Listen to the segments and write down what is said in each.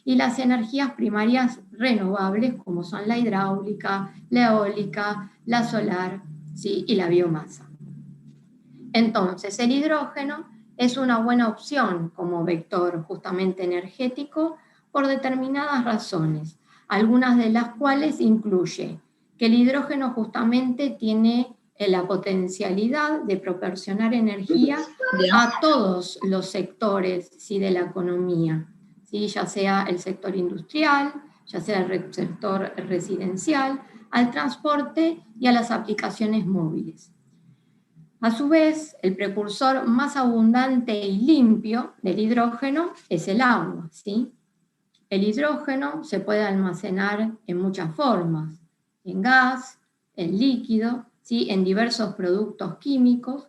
y las energías primarias renovables como son la hidráulica, la eólica, la solar, ¿sí? Y la biomasa. Entonces, el hidrógeno es una buena opción como vector justamente energético por determinadas razones, algunas de las cuales incluye que el hidrógeno justamente tiene la potencialidad de proporcionar energía a todos los sectores, ¿sí?, de la economía, ¿sí?, ya sea el sector industrial, ya sea el sector residencial, al transporte y a las aplicaciones móviles. A su vez, el precursor más abundante y limpio del hidrógeno es el agua, ¿sí? El hidrógeno se puede almacenar en muchas formas, en gas, en líquido, ¿sí?, en diversos productos químicos,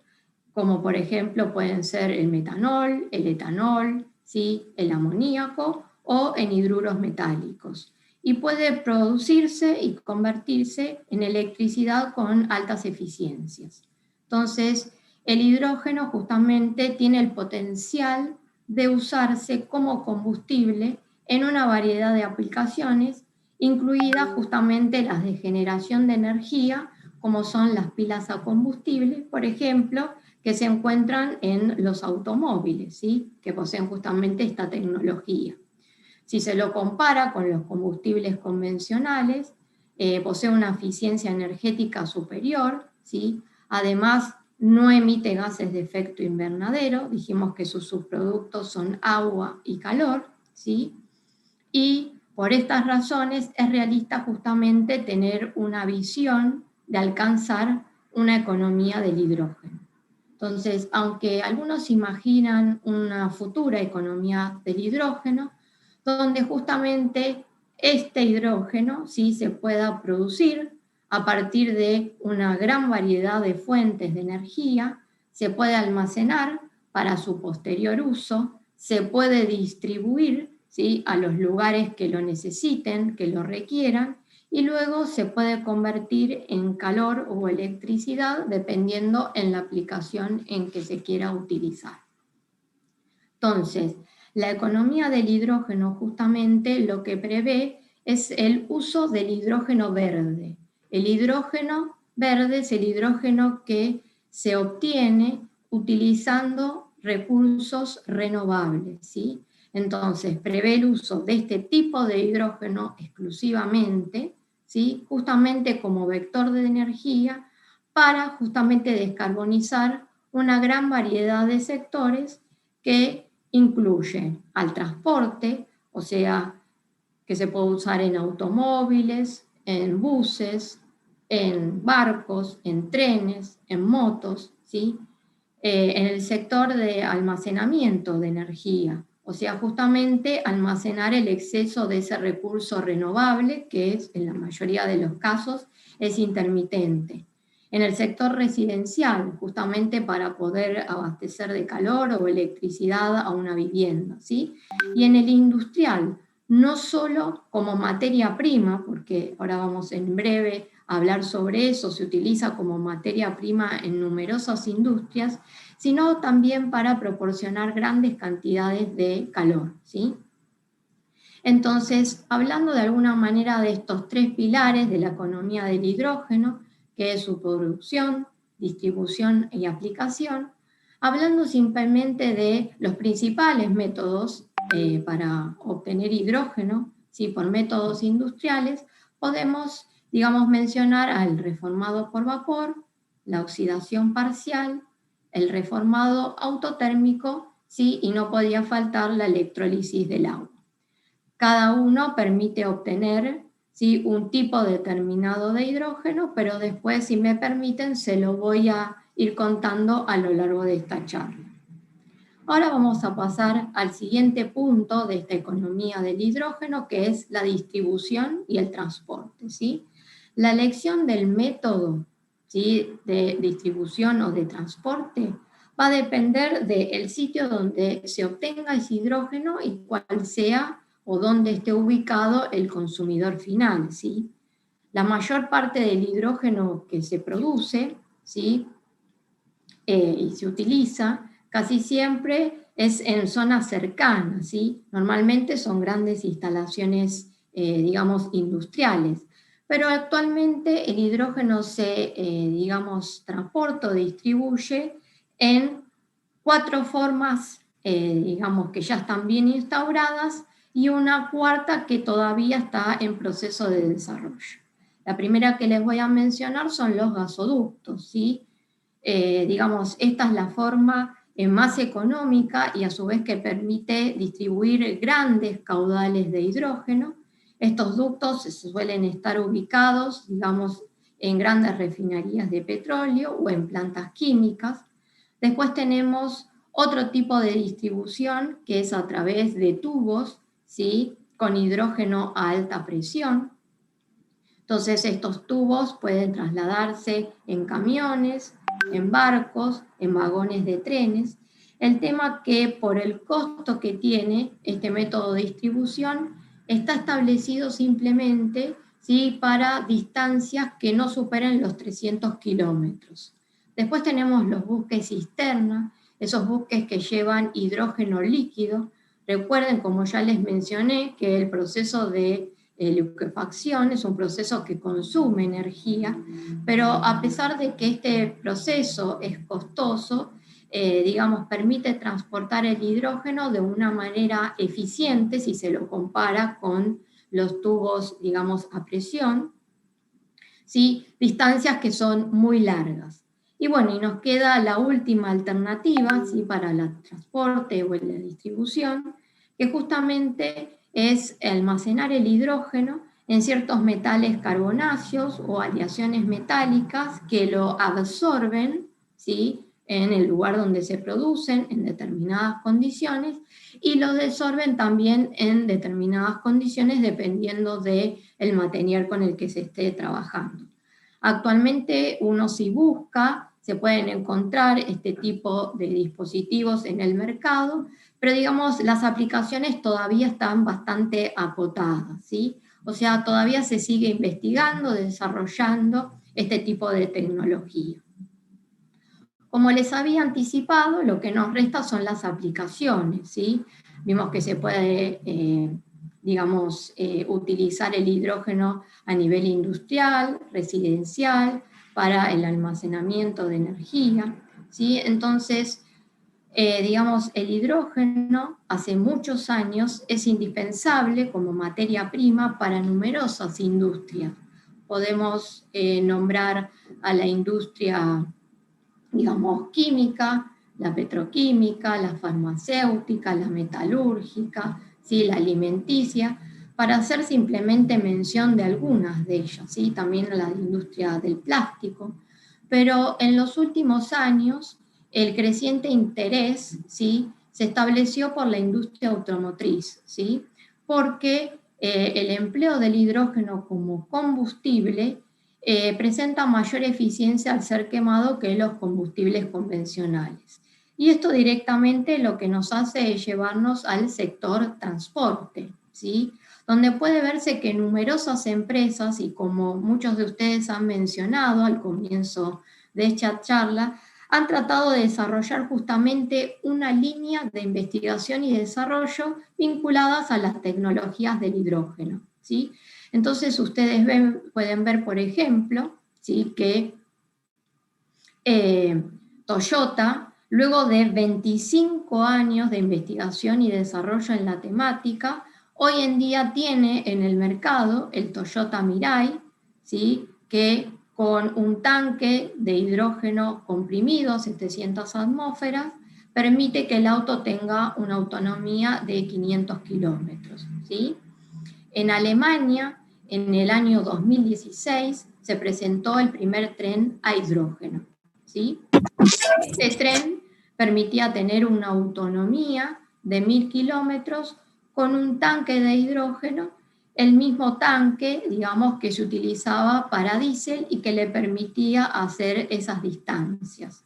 como por ejemplo pueden ser el metanol, el etanol, ¿sí?, el amoníaco o en hidruros metálicos. Y puede producirse y convertirse en electricidad con altas eficiencias. Entonces, el hidrógeno justamente tiene el potencial de usarse como combustible en una variedad de aplicaciones, incluidas justamente las de generación de energía, como son las pilas a combustible, por ejemplo, que se encuentran en los automóviles, ¿sí?, que poseen justamente esta tecnología. Si se lo compara con los combustibles convencionales, posee una eficiencia energética superior, ¿sí? Además, no emite gases de efecto invernadero, dijimos que sus subproductos son agua y calor, ¿sí? Y por estas razones es realista justamente tener una visión de alcanzar una economía del hidrógeno. Entonces, aunque algunos imaginan una futura economía del hidrógeno, donde justamente este hidrógeno sí se pueda producir a partir de una gran variedad de fuentes de energía, se puede almacenar para su posterior uso, se puede distribuir, ¿sí?, a los lugares que lo necesiten, que lo requieran, y luego se puede convertir en calor o electricidad dependiendo en la aplicación en que se quiera utilizar. Entonces, la economía del hidrógeno justamente lo que prevé es el uso del hidrógeno verde. El hidrógeno verde es el hidrógeno que se obtiene utilizando recursos renovables, ¿sí? Entonces, prevé el uso de este tipo de hidrógeno exclusivamente, ¿sí?, justamente como vector de energía para justamente descarbonizar una gran variedad de sectores que incluye al transporte, o sea, que se puede usar en automóviles, en buses, en barcos, en trenes, en motos, ¿sí? En el sector de almacenamiento de energía, o sea, justamente almacenar el exceso de ese recurso renovable que es, en la mayoría de los casos, es intermitente. En el sector residencial, justamente para poder abastecer de calor o electricidad a una vivienda, ¿sí? Y en el industrial, no solo como materia prima, porque ahora vamos en breve a hablar sobre eso, se utiliza como materia prima en numerosas industrias, sino también para proporcionar grandes cantidades de calor, ¿sí? Entonces, hablando de alguna manera de estos tres pilares de la economía del hidrógeno, que es su producción, distribución y aplicación, hablando simplemente de los principales métodos para obtener hidrógeno, ¿sí?, por métodos industriales, podemos, digamos, mencionar al reformado por vapor, la oxidación parcial, el reformado autotérmico, ¿sí?, y no podía faltar la electrólisis del agua. Cada uno permite obtener, ¿sí?, un tipo determinado de hidrógeno, pero después, si me permiten, se lo voy a ir contando a lo largo de esta charla. Ahora vamos a pasar al siguiente punto de esta economía del hidrógeno, que es la distribución y el transporte, ¿sí? La elección del método, ¿sí?, de distribución o de transporte va a depender del sitio donde se obtenga ese hidrógeno y cuál sea o dónde esté ubicado el consumidor final, ¿sí? La mayor parte del hidrógeno que se produce, ¿sí?, y se utiliza, casi siempre es en zonas cercanas, ¿sí? Normalmente son grandes instalaciones, digamos, industriales. Pero actualmente el hidrógeno se, digamos, transporta o distribuye en 4 formas, digamos, que ya están bien instauradas, y una cuarta que todavía está en proceso de desarrollo. La primera que les voy a mencionar son los gasoductos, ¿sí? Digamos, esta es la forma más económica y a su vez que permite distribuir grandes caudales de hidrógeno. Estos ductos suelen estar ubicados, digamos, en grandes refinerías de petróleo o en plantas químicas. Después tenemos otro tipo de distribución que es a través de tubos, ¿sí? Con hidrógeno a alta presión. Entonces estos tubos pueden trasladarse en camiones, en barcos, en vagones de trenes. El tema que por el costo que tiene este método de distribución está establecido simplemente, ¿sí?, para distancias que no superen los 300 kilómetros. Después tenemos los buques cisterna, esos buques que llevan hidrógeno líquido. Recuerden, como ya les mencioné, que el proceso de liquefacción es un proceso que consume energía, pero a pesar de que este proceso es costoso, digamos, permite transportar el hidrógeno de una manera eficiente si se lo compara con los tubos, digamos, a presión, ¿sí? Distancias que son muy largas. Y bueno, y nos queda la última alternativa, ¿sí?, para el transporte o la distribución, que justamente es almacenar el hidrógeno en ciertos metales carbonáceos o aleaciones metálicas que lo absorben, ¿sí?, en el lugar donde se producen en determinadas condiciones, y lo desorben también en determinadas condiciones dependiendo del material con el que se esté trabajando. Actualmente uno, si busca, se pueden encontrar este tipo de dispositivos en el mercado, pero digamos las aplicaciones todavía están bastante acotadas, ¿sí? O sea, todavía se sigue investigando, desarrollando este tipo de tecnología. Como les había anticipado, lo que nos resta son las aplicaciones, ¿sí? Vimos que se puede, digamos, utilizar el hidrógeno a nivel industrial, residencial, para el almacenamiento de energía, ¿sí? Entonces, digamos, el hidrógeno hace muchos años es indispensable como materia prima para numerosas industrias. Podemos nombrar a la industria, digamos, química, la petroquímica, la farmacéutica, la metalúrgica, ¿sí?, la alimenticia, para hacer simplemente mención de algunas de ellas, ¿sí?, también la industria del plástico. Pero en los últimos años, el creciente interés, ¿sí?, se estableció por la industria automotriz, ¿sí?, porque el empleo del hidrógeno como combustible presenta mayor eficiencia al ser quemado que los combustibles convencionales. Y esto directamente lo que nos hace es llevarnos al sector transporte, ¿sí?, donde puede verse que numerosas empresas, y como muchos de ustedes han mencionado al comienzo de esta charla, han tratado de desarrollar justamente una línea de investigación y desarrollo vinculadas a las tecnologías del hidrógeno, ¿sí? Entonces ustedes pueden ver, por ejemplo, ¿sí?, que Toyota, luego de 25 años de investigación y desarrollo en la temática, hoy en día tiene en el mercado el Toyota Mirai, ¿sí?, que con un tanque de hidrógeno comprimido, 700 atmósferas, permite que el auto tenga una autonomía de 500 kilómetros, ¿sí? En Alemania, en el año 2016, se presentó el primer tren a hidrógeno, ¿sí? Este tren permitía tener una autonomía de 1000 kilómetros con un tanque de hidrógeno, el mismo tanque, digamos, que se utilizaba para diésel y que le permitía hacer esas distancias.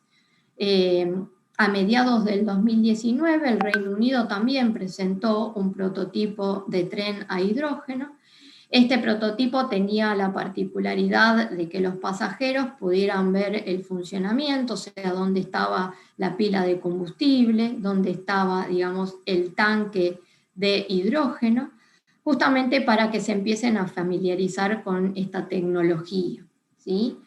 A mediados del 2019, el Reino Unido también presentó un prototipo de tren a hidrógeno. Este prototipo tenía la particularidad de que los pasajeros pudieran ver el funcionamiento, o sea, dónde estaba la pila de combustible, dónde estaba, digamos, el tanque de hidrógeno, justamente para que se empiecen a familiarizar con esta tecnología, ¿sí?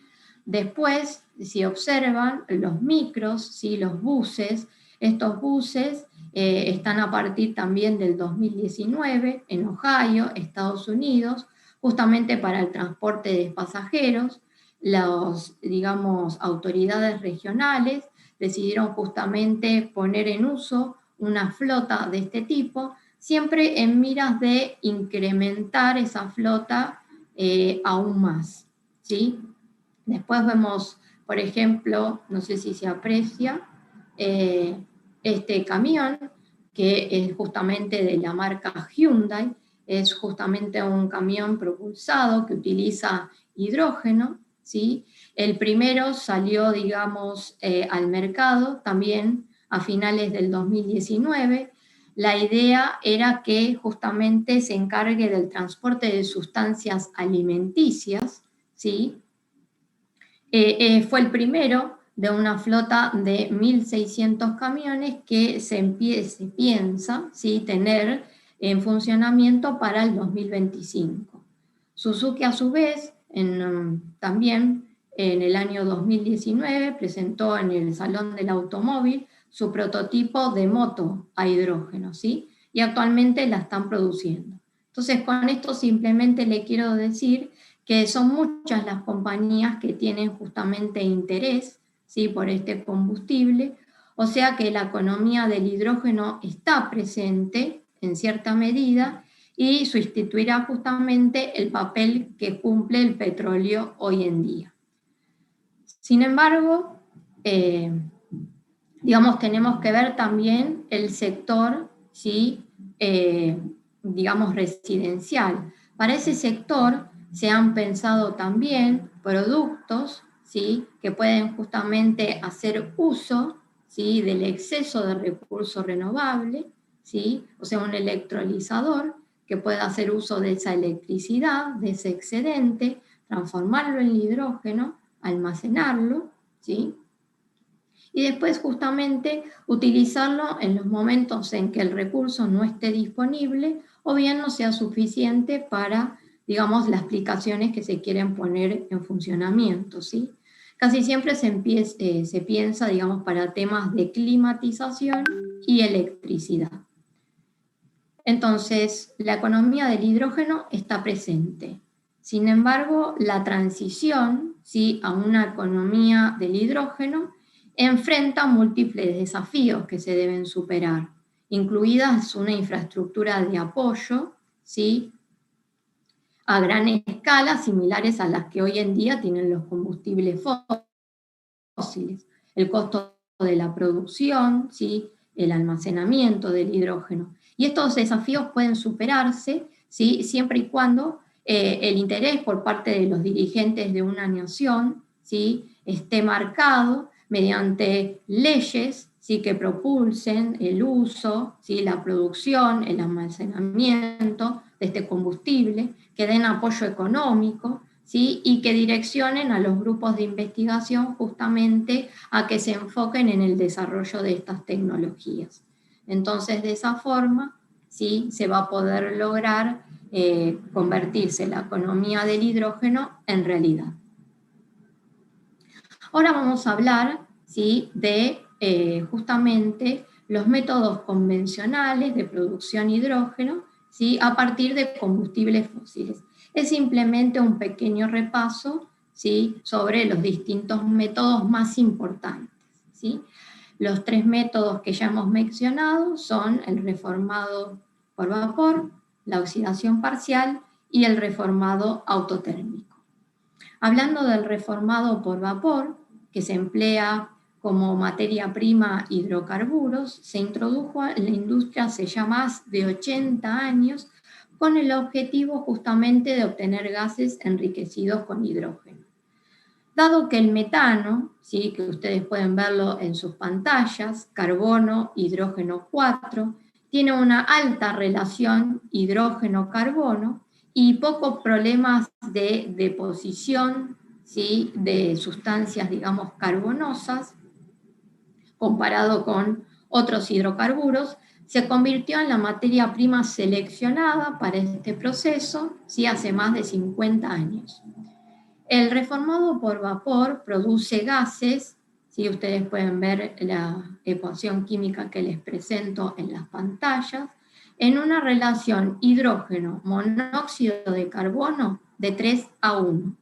Después, si observan, los micros, ¿sí? Los buses, estos buses están a partir también del 2019 en Ohio, Estados Unidos, justamente para el transporte de pasajeros. Las, digamos, autoridades regionales decidieron justamente poner en uso una flota de este tipo, siempre en miras de incrementar esa flota aún más, ¿sí? Después vemos, por ejemplo, no sé si se aprecia, este camión, que es justamente de la marca Hyundai, es justamente un camión propulsado que utiliza hidrógeno, ¿sí? El primero salió, digamos, al mercado también a finales del 2019. La idea era que justamente se encargue del transporte de sustancias alimenticias, ¿sí? Fue el primero de una flota de 1.600 camiones que se piensa, ¿sí?, tener en funcionamiento para el 2025. Suzuki, a su vez, también en el año 2019 presentó en el Salón del Automóvil su prototipo de moto a hidrógeno, ¿sí? Y actualmente la están produciendo. Entonces, con esto simplemente le quiero decir que son muchas las compañías que tienen justamente interés, ¿sí?, por este combustible, o sea que la economía del hidrógeno está presente en cierta medida y sustituirá justamente el papel que cumple el petróleo hoy en día. Sin embargo, digamos, tenemos que ver también el sector, ¿sí?, digamos, residencial. Para ese sector se han pensado también productos, ¿sí?, que pueden justamente hacer uso, ¿sí?, del exceso de recurso renovable, ¿sí?, o sea, un electrolizador que pueda hacer uso de esa electricidad, de ese excedente, transformarlo en hidrógeno, almacenarlo, ¿sí?, y después justamente utilizarlo en los momentos en que el recurso no esté disponible o bien no sea suficiente para, digamos, las aplicaciones que se quieren poner en funcionamiento, ¿sí? Casi siempre se piensa, digamos, para temas de climatización y electricidad. Entonces, la economía del hidrógeno está presente. Sin embargo, la transición, ¿sí?, a una economía del hidrógeno enfrenta múltiples desafíos que se deben superar, incluidas una infraestructura de apoyo, ¿sí?, a gran escala, similares a las que hoy en día tienen los combustibles fósiles, el costo de la producción, ¿sí?, el almacenamiento del hidrógeno. Y estos desafíos pueden superarse, ¿sí?, siempre y cuando el interés por parte de los dirigentes de una nación, ¿sí?, esté marcado mediante leyes, ¿sí?, que propulsen el uso, ¿sí?, la producción, el almacenamiento de este combustible, que den apoyo económico, ¿sí?, y que direccionen a los grupos de investigación justamente a que se enfoquen en el desarrollo de estas tecnologías. Entonces, de esa forma, ¿sí?, se va a poder lograr convertirse la economía del hidrógeno en realidad. Ahora vamos a hablar, ¿sí?, de justamente los métodos convencionales de producción de hidrógeno, ¿sí?, a partir de combustibles fósiles. Es simplemente un pequeño repaso, ¿sí?, sobre los distintos métodos más importantes, ¿sí? Los tres métodos que ya hemos mencionado son el reformado por vapor, la oxidación parcial y el reformado autotérmico. Hablando del reformado por vapor, que se emplea como materia prima hidrocarburos, se introdujo en la industria hace ya más de 80 años con el objetivo justamente de obtener gases enriquecidos con hidrógeno. Dado que el metano, ¿sí?, que ustedes pueden verlo en sus pantallas, carbono, hidrógeno 4, tiene una alta relación hidrógeno-carbono y pocos problemas de deposición, ¿sí?, de sustancias, digamos, carbonosas, comparado con otros hidrocarburos, se convirtió en la materia prima seleccionada para este proceso, ¿sí?, hace más de 50 años. El reformado por vapor produce gases, ¿sí? Ustedes pueden ver la ecuación química que les presento en las pantallas, en una relación hidrógeno-monóxido de carbono de 3:1.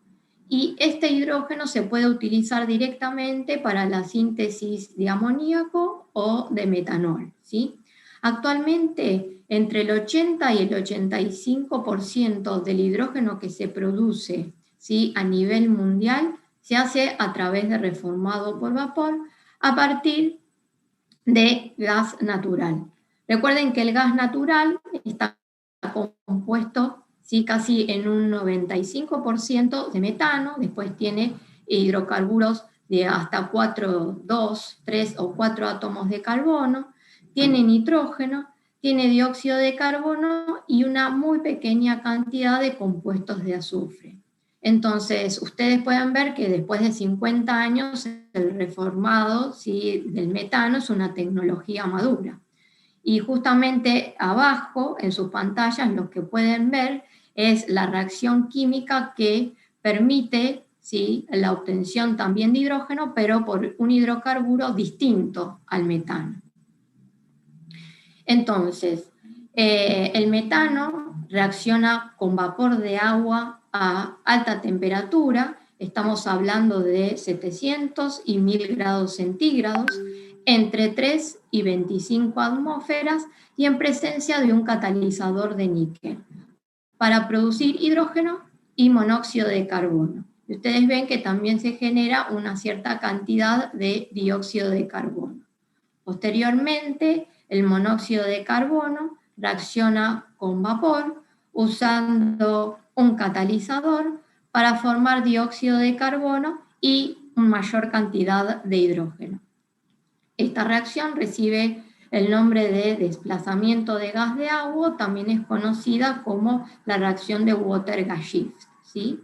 Y este hidrógeno se puede utilizar directamente para la síntesis de amoníaco o de metanol, ¿sí? Actualmente, entre el 80 y el 85% del hidrógeno que se produce, ¿sí?, a nivel mundial se hace a través de reformado por vapor a partir de gas natural. Recuerden que el gas natural está compuesto, ¿sí?, casi en un 95% de metano, después tiene hidrocarburos de hasta 4, 2, 3 o 4 átomos de carbono, tiene nitrógeno, tiene dióxido de carbono y una muy pequeña cantidad de compuestos de azufre. Entonces, ustedes pueden ver que después de 50 años el reformado, ¿sí?, del metano es una tecnología madura. Y justamente abajo, en sus pantallas, lo que pueden ver es la reacción química que permite, ¿sí?, la obtención también de hidrógeno, pero por un hidrocarburo distinto al metano. Entonces, el metano reacciona con vapor de agua a alta temperatura, estamos hablando de 700 y 1000 grados centígrados, entre 3 y 25 atmósferas y en presencia de un catalizador de níquel, para producir hidrógeno y monóxido de carbono. Y ustedes ven que también se genera una cierta cantidad de dióxido de carbono. Posteriormente, el monóxido de carbono reacciona con vapor usando un catalizador para formar dióxido de carbono y una mayor cantidad de hidrógeno. Esta reacción recibe el nombre de desplazamiento de gas de agua, también es conocida como la reacción de Water-Gas-Shift, ¿sí?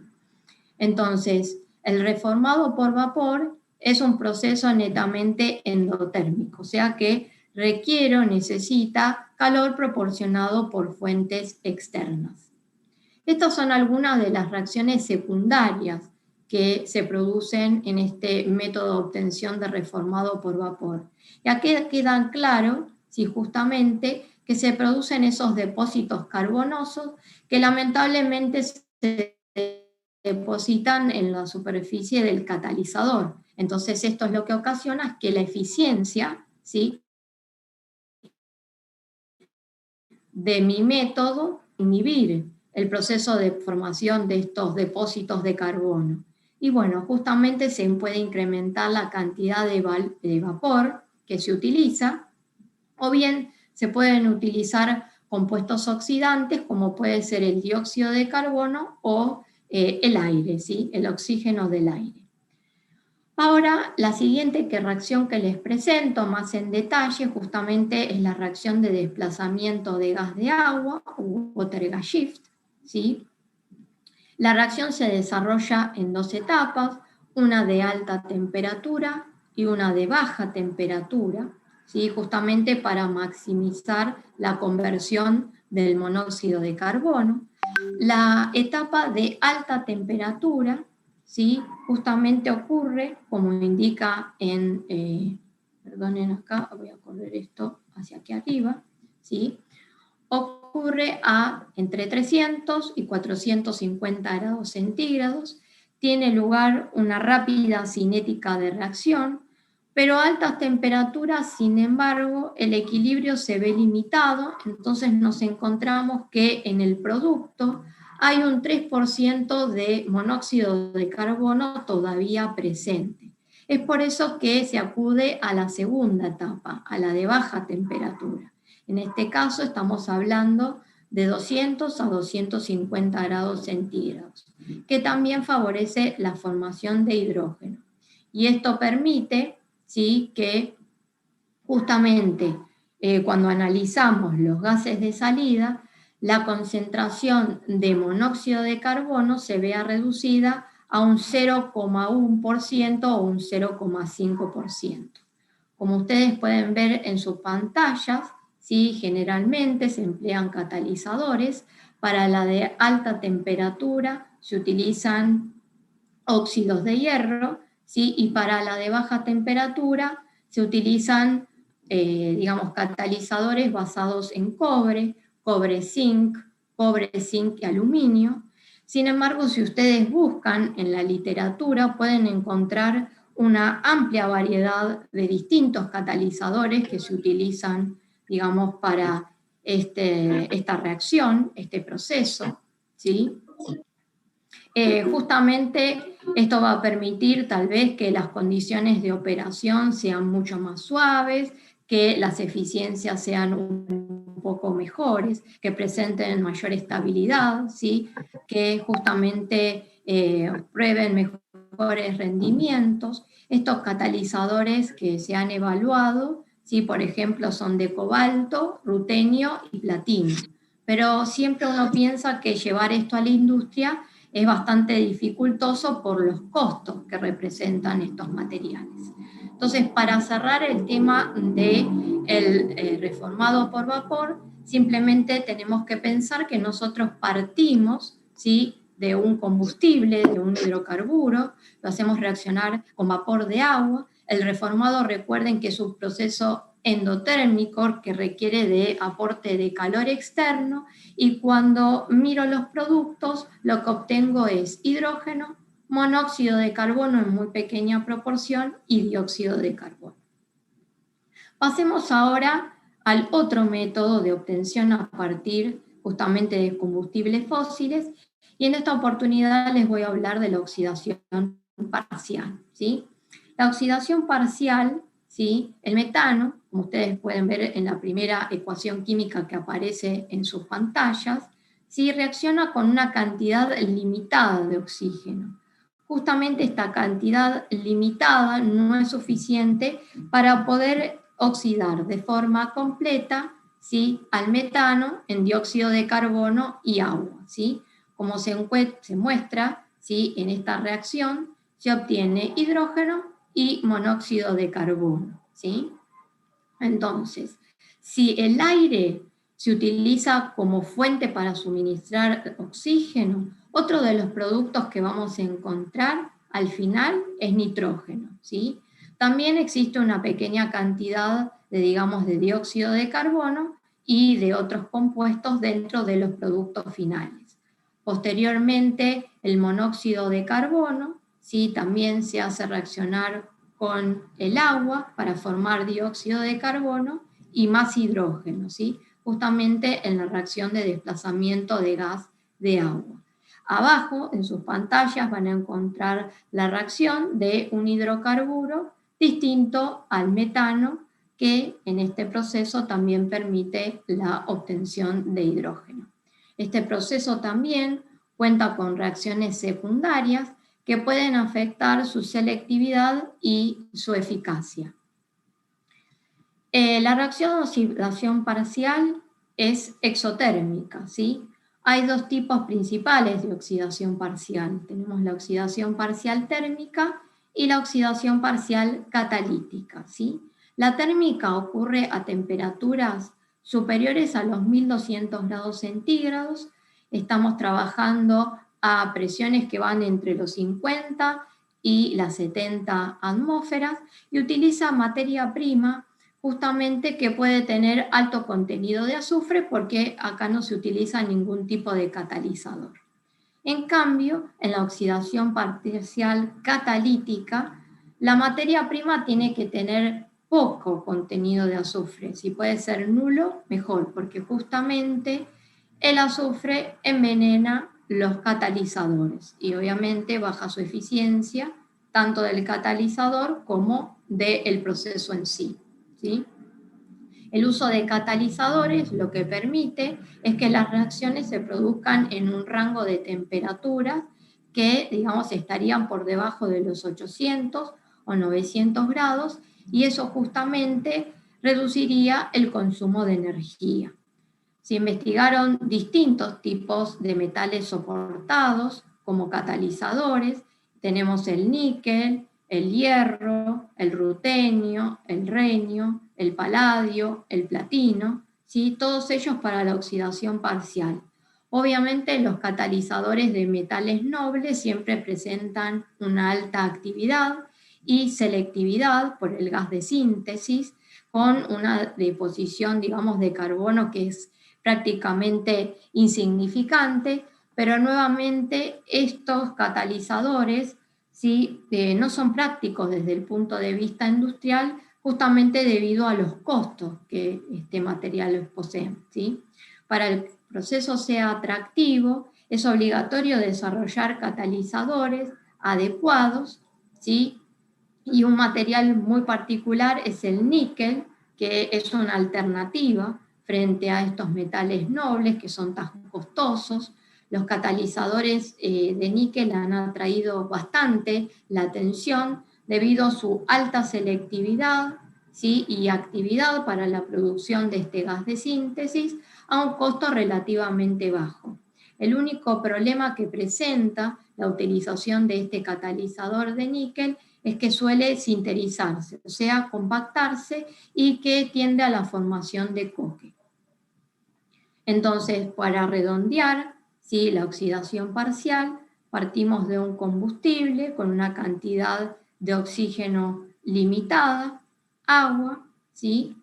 Entonces, el reformado por vapor es un proceso netamente endotérmico, o sea que requiere o necesita calor proporcionado por fuentes externas. Estas son algunas de las reacciones secundarias que se producen en este método de obtención de reformado por vapor. Y aquí quedan claro, si justamente, que se producen esos depósitos carbonosos que lamentablemente se depositan en la superficie del catalizador. Entonces esto es lo que ocasiona que la eficiencia, ¿sí?, de mi método inhibir el proceso de formación de estos depósitos de carbono. Y bueno, justamente se puede incrementar la cantidad de vapor que se utiliza, o bien se pueden utilizar compuestos oxidantes como puede ser el dióxido de carbono o el aire, ¿sí?, el oxígeno del aire. Ahora, la siguiente reacción que les presento más en detalle justamente es la reacción de desplazamiento de gas de agua, o Water-Gas-Shift, ¿sí? La reacción se desarrolla en dos etapas, una de alta temperatura y una de baja temperatura, ¿sí?, justamente para maximizar la conversión del monóxido de carbono. La etapa de alta temperatura, ¿sí?, justamente ocurre, como indica en, perdonen acá, voy a correr esto hacia aquí arriba, ¿sí?, ocurre entre 300 y 450 grados centígrados, tiene lugar una rápida cinética de reacción, pero a altas temperaturas, sin embargo, el equilibrio se ve limitado, entonces nos encontramos que en el producto hay un 3% de monóxido de carbono todavía presente. Es por eso que se acude a la segunda etapa, a la de baja temperatura. En este caso estamos hablando de 200 a 250 grados centígrados, que también favorece la formación de hidrógeno. Y esto permite, ¿sí?, que justamente cuando analizamos los gases de salida, la concentración de monóxido de carbono se vea reducida a un 0,1% o un 0,5%. Como ustedes pueden ver en sus pantallas, ¿sí? Generalmente se emplean catalizadores. Para la de alta temperatura se utilizan óxidos de hierro, ¿sí? Y para la de baja temperatura se utilizan, digamos, catalizadores basados en cobre-zinc y aluminio. Sin embargo, si ustedes buscan en la literatura, pueden encontrar una amplia variedad de distintos catalizadores que se utilizan, digamos, para esta reacción, este proceso, ¿sí? Justamente esto va a permitir tal vez que las condiciones de operación sean mucho más suaves, que las eficiencias sean un poco mejores, que presenten mayor estabilidad, ¿sí? Que justamente prueben mejores rendimientos. Estos catalizadores que se han evaluado, ¿sí? Por ejemplo, son de cobalto, rutenio y platino. Pero siempre uno piensa que llevar esto a la industria es bastante dificultoso por los costos que representan estos materiales. Entonces, para cerrar el tema del reformado por vapor, simplemente tenemos que pensar que nosotros partimos, ¿sí?, de un combustible, de un hidrocarburo, lo hacemos reaccionar con vapor de agua. El reformado, recuerden que es un proceso endotérmico que requiere de aporte de calor externo, y cuando miro los productos lo que obtengo es hidrógeno, monóxido de carbono en muy pequeña proporción y dióxido de carbono. Pasemos ahora al otro método de obtención a partir justamente de combustibles fósiles, y en esta oportunidad les voy a hablar de la oxidación parcial, ¿sí? La oxidación parcial, ¿sí? El metano, como ustedes pueden ver en la primera ecuación química que aparece en sus pantallas, ¿sí?, reacciona con una cantidad limitada de oxígeno. Justamente esta cantidad limitada no es suficiente para poder oxidar de forma completa, ¿sí?, al metano en dióxido de carbono y agua, ¿sí? Como se muestra, ¿sí?, en esta reacción se obtiene hidrógeno y monóxido de carbono, ¿sí? Entonces, si el aire se utiliza como fuente para suministrar oxígeno, otro de los productos que vamos a encontrar al final es nitrógeno, ¿sí? También existe una pequeña cantidad de, digamos, de dióxido de carbono y de otros compuestos dentro de los productos finales. Posteriormente, el monóxido de carbono, ¿sí?, también se hace reaccionar con el agua para formar dióxido de carbono y más hidrógeno, ¿sí?, justamente en la reacción de desplazamiento de gas de agua. Abajo, en sus pantallas, van a encontrar la reacción de un hidrocarburo distinto al metano, que en este proceso también permite la obtención de hidrógeno. Este proceso también cuenta con reacciones secundarias que pueden afectar su selectividad y su eficacia. La reacción de oxidación parcial es exotérmica, ¿sí? Hay dos tipos principales de oxidación parcial. Tenemos la oxidación parcial térmica y la oxidación parcial catalítica, ¿sí? La térmica ocurre a temperaturas superiores a los 1200 grados centígrados. Estamos trabajando a presiones que van entre los 50 y las 70 atmósferas y utiliza materia prima justamente que puede tener alto contenido de azufre, porque acá no se utiliza ningún tipo de catalizador. En cambio, en la oxidación parcial catalítica, la materia prima tiene que tener poco contenido de azufre. Si puede ser nulo, mejor, porque justamente el azufre envenena los catalizadores y obviamente baja su eficiencia tanto del catalizador como del proceso en sí, ¿sí? El uso de catalizadores lo que permite es que las reacciones se produzcan en un rango de temperaturas que, digamos, estarían por debajo de los 800 o 900 grados, y eso justamente reduciría el consumo de energía. Se investigaron distintos tipos de metales soportados como catalizadores. Tenemos el níquel, el hierro, el rutenio, el renio, el paladio, el platino, ¿sí? Todos ellos para la oxidación parcial. Obviamente los catalizadores de metales nobles siempre presentan una alta actividad y selectividad por el gas de síntesis, con una deposición, digamos, de carbono que es prácticamente insignificante, pero nuevamente estos catalizadores, ¿sí? No son prácticos desde el punto de vista industrial, justamente debido a los costos que este material posee, ¿sí? Para el proceso sea atractivo, es obligatorio desarrollar catalizadores adecuados, ¿sí? Y un material muy particular es el níquel, que es una alternativa frente a estos metales nobles que son tan costosos. Los catalizadores de níquel han atraído bastante la atención debido a su alta selectividad, ¿sí? Y actividad para la producción de este gas de síntesis a un costo relativamente bajo. El único problema que presenta la utilización de este catalizador de níquel es que suele sinterizarse, o sea, compactarse, y que tiende a la formación de coque. Entonces, para redondear, ¿sí? La oxidación parcial, partimos de un combustible con una cantidad de oxígeno limitada, agua, ¿sí?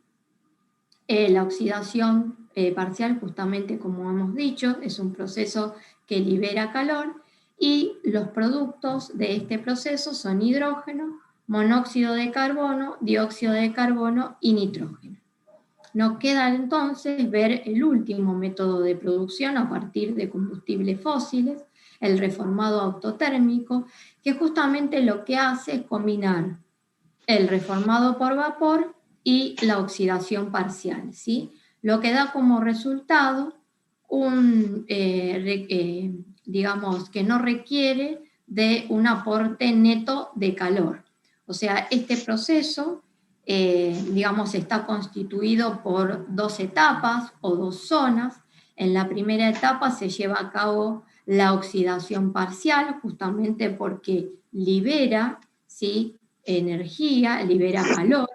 La oxidación parcial, justamente como hemos dicho, es un proceso que libera calor, y los productos de este proceso son hidrógeno, monóxido de carbono, dióxido de carbono y nitrógeno. Nos queda entonces ver el último método de producción a partir de combustibles fósiles, el reformado autotérmico, que justamente lo que hace es combinar el reformado por vapor y la oxidación parcial, ¿sí? Lo que da como resultado digamos, que no requiere de un aporte neto de calor. O sea, este proceso, digamos, está constituido por dos etapas o dos zonas. En la primera etapa se lleva a cabo la oxidación parcial, justamente porque libera, ¿sí? Energía, libera calor,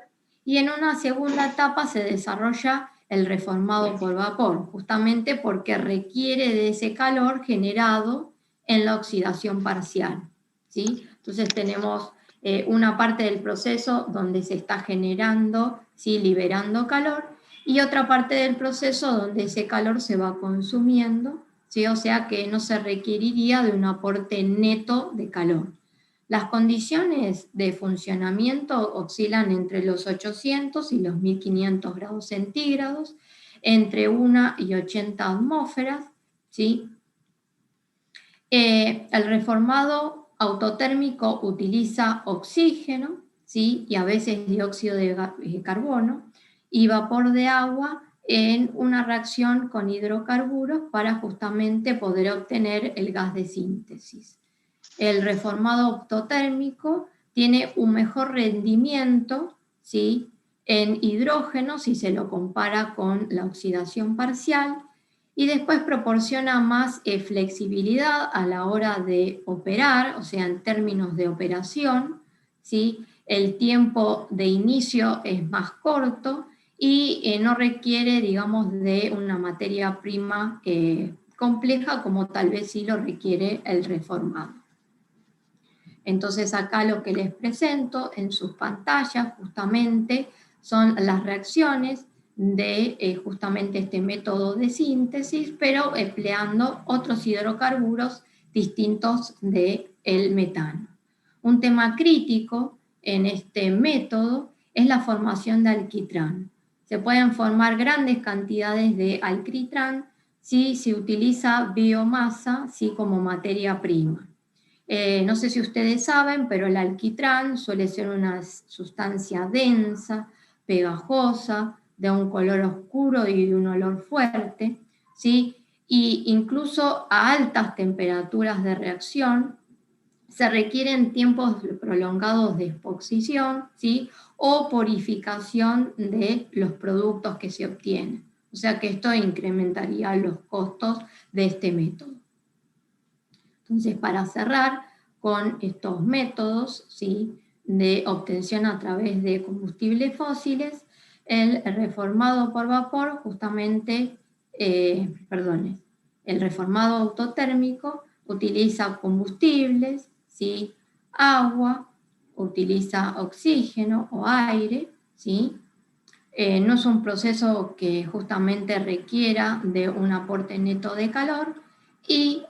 y en una segunda etapa se desarrolla el reformado por vapor, justamente porque requiere de ese calor generado en la oxidación parcial, ¿sí? Entonces tenemos una parte del proceso donde se está generando, ¿sí? Liberando calor, y otra parte del proceso donde ese calor se va consumiendo, ¿sí? O sea que no se requeriría de un aporte neto de calor. Las condiciones de funcionamiento oscilan entre los 800 y los 1500 grados centígrados, entre 1 y 80 atmósferas, ¿sí? El reformado autotérmico utiliza oxígeno, ¿sí? Y a veces dióxido de carbono y vapor de agua en una reacción con hidrocarburos para justamente poder obtener el gas de síntesis. El reformado autotérmico tiene un mejor rendimiento, ¿sí? En hidrógeno si se lo compara con la oxidación parcial, y después proporciona más flexibilidad a la hora de operar, o sea, en términos de operación, ¿sí? El tiempo de inicio es más corto y no requiere, digamos, de una materia prima compleja como tal vez sí lo requiere el reformado. Entonces acá lo que les presento en sus pantallas justamente son las reacciones de justamente este método de síntesis, pero empleando otros hidrocarburos distintos del metano. Un tema crítico en este método es la formación de alquitrán. Se pueden formar grandes cantidades de alquitrán si se utiliza biomasa, ¿sí? Como materia prima. No sé si ustedes saben, pero el alquitrán suele ser una sustancia densa, pegajosa, de un color oscuro y de un olor fuerte, ¿sí? Y incluso a altas temperaturas de reacción se requieren tiempos prolongados de exposición, ¿sí? O purificación de los productos que se obtienen. O sea que esto incrementaría los costos de este método. Entonces, para cerrar con estos métodos, ¿sí?, de obtención a través de combustibles fósiles, el reformado por vapor justamente, el reformado autotérmico utiliza combustibles, ¿sí?, agua, utiliza oxígeno o aire, ¿sí? No es un proceso que justamente requiera de un aporte neto de calor y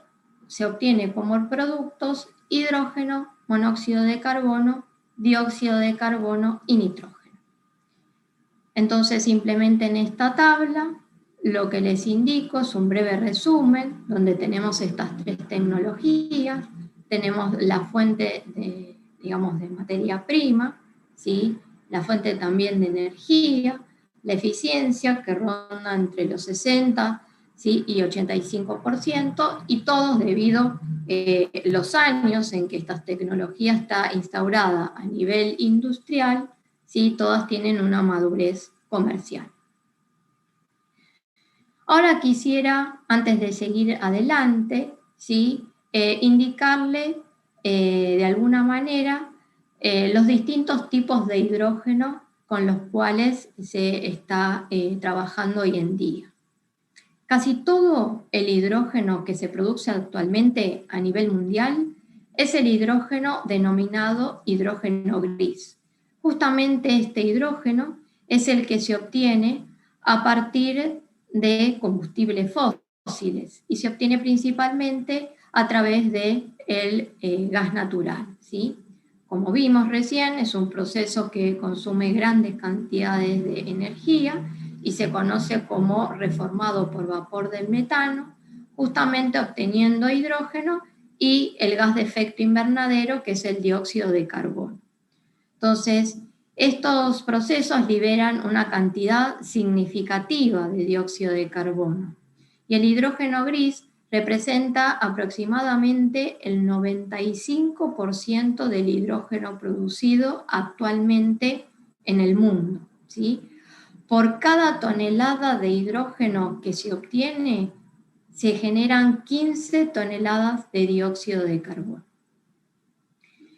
se obtiene como productos hidrógeno, monóxido de carbono, dióxido de carbono y nitrógeno. Entonces, simplemente en esta tabla, lo que les indico es un breve resumen, donde tenemos estas tres tecnologías, tenemos la fuente de, digamos, de materia prima, ¿sí?, la fuente también de energía, la eficiencia, que ronda entre los 60, ¿sí?, y 85%, y todos debido a los años en que esta tecnología está instaurada a nivel industrial, ¿sí?, todas tienen una madurez comercial. Ahora quisiera, antes de seguir adelante, ¿sí?, indicarle de alguna manera los distintos tipos de hidrógeno con los cuales se está trabajando hoy en día. Casi todo el hidrógeno que se produce actualmente a nivel mundial es el hidrógeno denominado hidrógeno gris. Justamente este hidrógeno es el que se obtiene a partir de combustibles fósiles y se obtiene principalmente a través del gas natural, ¿sí? Como vimos recién, es un proceso que consume grandes cantidades de energía y se conoce como reformado por vapor del metano, justamente obteniendo hidrógeno y el gas de efecto invernadero, que es el dióxido de carbono. Entonces, estos procesos liberan una cantidad significativa de dióxido de carbono. Y el hidrógeno gris representa aproximadamente el 95% del hidrógeno producido actualmente en el mundo, ¿sí? Por cada tonelada de hidrógeno que se obtiene, se generan 15 toneladas de dióxido de carbono.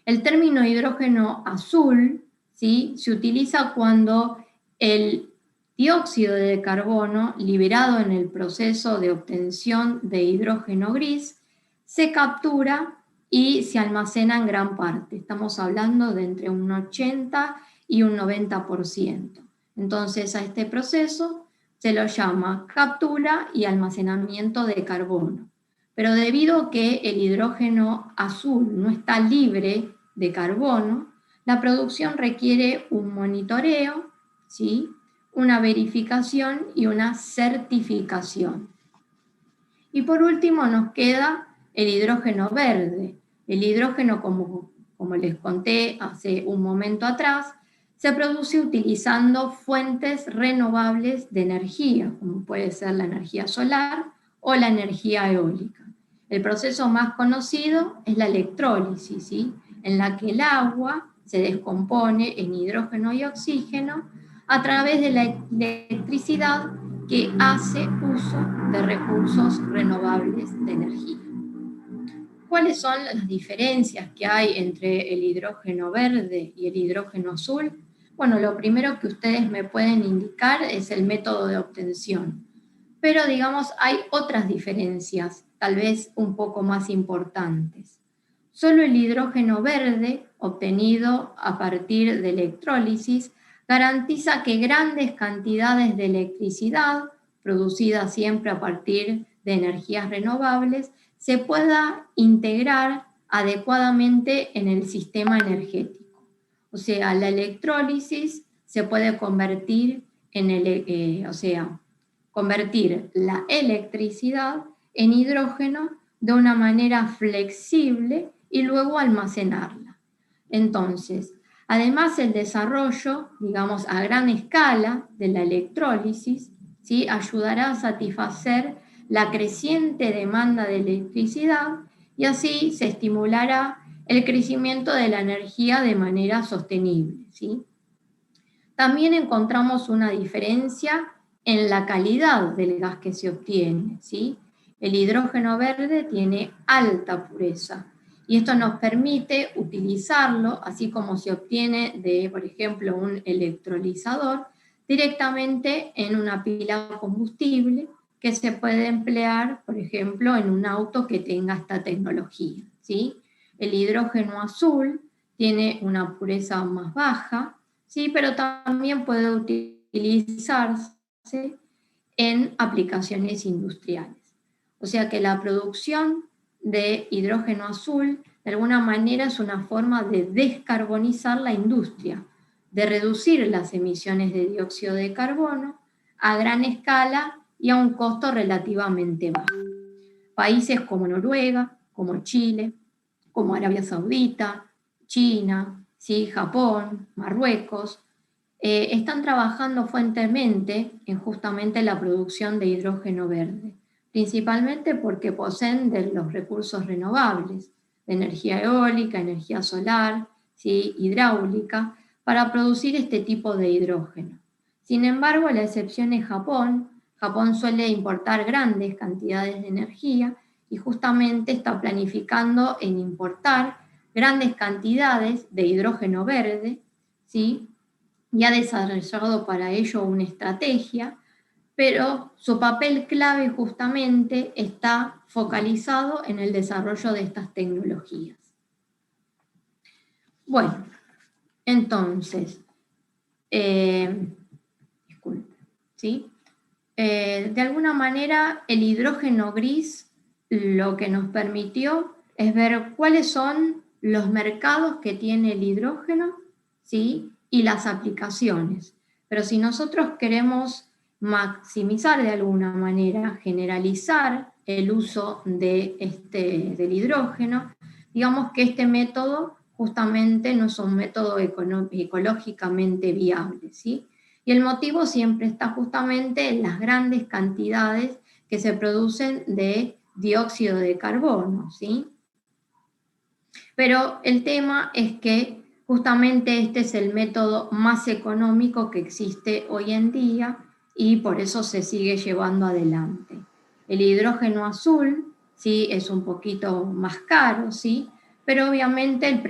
El término hidrógeno azul, ¿sí?, se utiliza cuando el dióxido de carbono liberado en el proceso de obtención de hidrógeno gris se captura y se almacena en gran parte. Estamos hablando de entre un 80 y un 90%. Entonces, a este proceso se lo llama captura y almacenamiento de carbono. Pero debido a que el hidrógeno azul no está libre de carbono, la producción requiere un monitoreo, ¿sí?, una verificación y una certificación. Y por último nos queda el hidrógeno verde. El hidrógeno, como les conté hace un momento atrás, se produce utilizando fuentes renovables de energía, como puede ser la energía solar o la energía eólica. El proceso más conocido es la electrólisis, ¿sí?, en la que el agua se descompone en hidrógeno y oxígeno a través de la electricidad que hace uso de recursos renovables de energía. ¿Cuáles son las diferencias que hay entre el hidrógeno verde y el hidrógeno azul? Bueno, lo primero que ustedes me pueden indicar es el método de obtención, pero digamos hay otras diferencias, tal vez un poco más importantes. Solo el hidrógeno verde, obtenido a partir de electrólisis, garantiza que grandes cantidades de electricidad, producida siempre a partir de energías renovables, se pueda integrar adecuadamente en el sistema energético. O sea, la electrólisis se puede convertir convertir la electricidad en hidrógeno de una manera flexible y luego almacenarla. Entonces, además el desarrollo, digamos, a gran escala de la electrólisis, ¿sí?, ayudará a satisfacer la creciente demanda de electricidad y así se estimulará el crecimiento de la energía de manera sostenible, ¿sí? También encontramos una diferencia en la calidad del gas que se obtiene, ¿sí? El hidrógeno verde tiene alta pureza y esto nos permite utilizarlo, así como se obtiene de, por ejemplo, un electrolizador, directamente en una pila de combustible que se puede emplear, por ejemplo, en un auto que tenga esta tecnología, ¿sí? El hidrógeno azul tiene una pureza más baja, ¿sí? Pero también puede utilizarse en aplicaciones industriales. O sea que la producción de hidrógeno azul de alguna manera es una forma de descarbonizar la industria, de reducir las emisiones de dióxido de carbono a gran escala y a un costo relativamente bajo. Países como Noruega, como Chile, como Arabia Saudita, China, ¿sí? Japón, Marruecos, están trabajando fuertemente en justamente la producción de hidrógeno verde, principalmente porque poseen de los recursos renovables, de energía eólica, energía solar, ¿sí? Hidráulica, para producir este tipo de hidrógeno. Sin embargo, la excepción es Japón. Japón suele importar grandes cantidades de energía y justamente está planificando en importar grandes cantidades de hidrógeno verde, ¿sí? Y ha desarrollado para ello una estrategia, pero su papel clave justamente está focalizado en el desarrollo de estas tecnologías. Bueno, entonces, disculpe, ¿sí? De alguna manera el hidrógeno gris lo que nos permitió es ver cuáles son los mercados que tiene el hidrógeno, ¿sí? Y las aplicaciones. Pero si nosotros queremos maximizar de alguna manera, generalizar el uso del hidrógeno, digamos que este método justamente no es un método ecológicamente viable, ¿sí? Y el motivo siempre está justamente en las grandes cantidades que se producen de dióxido de carbono, ¿sí? Pero el tema es que justamente este es el método más económico que existe hoy en día y por eso se sigue llevando adelante. El hidrógeno azul, sí, es un poquito más caro, sí, pero obviamente el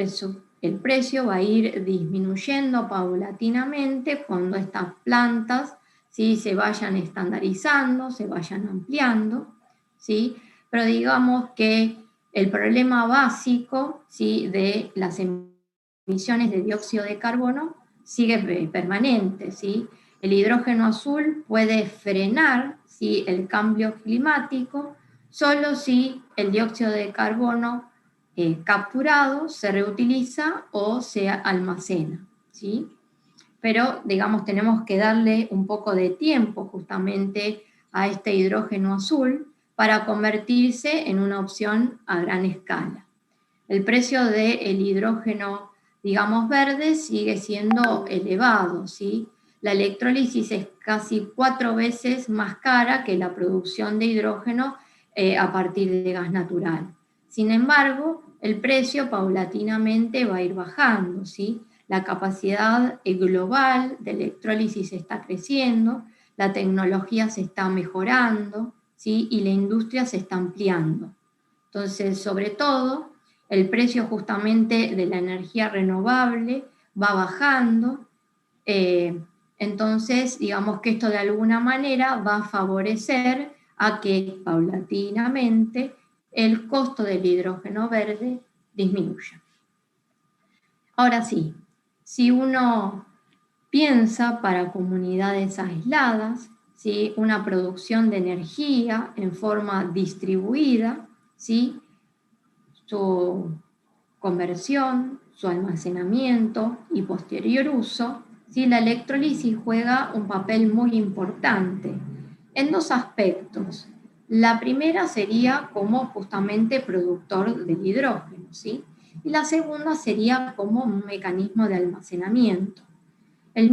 precio va a ir disminuyendo paulatinamente cuando estas plantas, sí, se vayan estandarizando, se vayan ampliando, sí, pero digamos que el problema básico, ¿sí?, de las emisiones de dióxido de carbono sigue permanente, ¿sí? El hidrógeno azul puede frenar, ¿sí?, el cambio climático solo si el dióxido de carbono capturado se reutiliza o se almacena, ¿sí? Pero, digamos, tenemos que darle un poco de tiempo justamente a este hidrógeno azul para convertirse en una opción a gran escala. El precio del hidrógeno, digamos, verde sigue siendo elevado, ¿sí? La electrólisis es casi 4 veces más cara que la producción de hidrógeno a partir de gas natural. Sin embargo, el precio paulatinamente va a ir bajando, ¿sí? La capacidad global de electrólisis está creciendo, la tecnología se está mejorando, ¿sí? Y la industria se está ampliando. Entonces, sobre todo, el precio justamente de la energía renovable va bajando. Entonces, digamos que esto de alguna manera va a favorecer a que paulatinamente el costo del hidrógeno verde disminuya. Ahora sí, si uno piensa para comunidades aisladas, ¿sí?, una producción de energía en forma distribuida, ¿sí?, su conversión, su almacenamiento y posterior uso, ¿sí?, la electrólisis juega un papel muy importante en 2 aspectos. La primera sería como justamente productor del hidrógeno, ¿sí? Y la segunda sería como un mecanismo de almacenamiento. El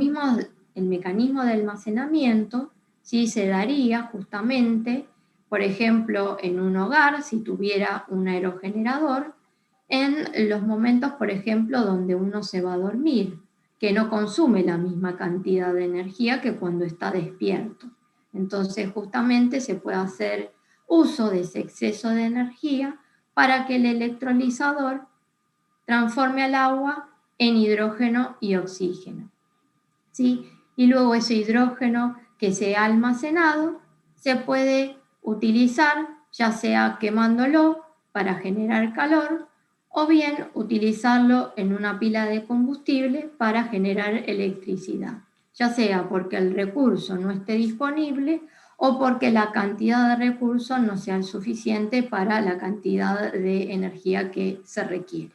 mecanismo de almacenamiento, ¿sí?, se daría justamente, por ejemplo, en un hogar, si tuviera un aerogenerador, en los momentos, por ejemplo, donde uno se va a dormir, que no consume la misma cantidad de energía que cuando está despierto. Entonces, justamente se puede hacer uso de ese exceso de energía para que el electrolizador transforme al agua en hidrógeno y oxígeno, ¿sí? Y luego ese hidrógeno que se ha almacenado se puede utilizar, ya sea quemándolo para generar calor, o bien utilizarlo en una pila de combustible para generar electricidad, ya sea porque el recurso no esté disponible o porque la cantidad de recursos no sea suficiente para la cantidad de energía que se requiere.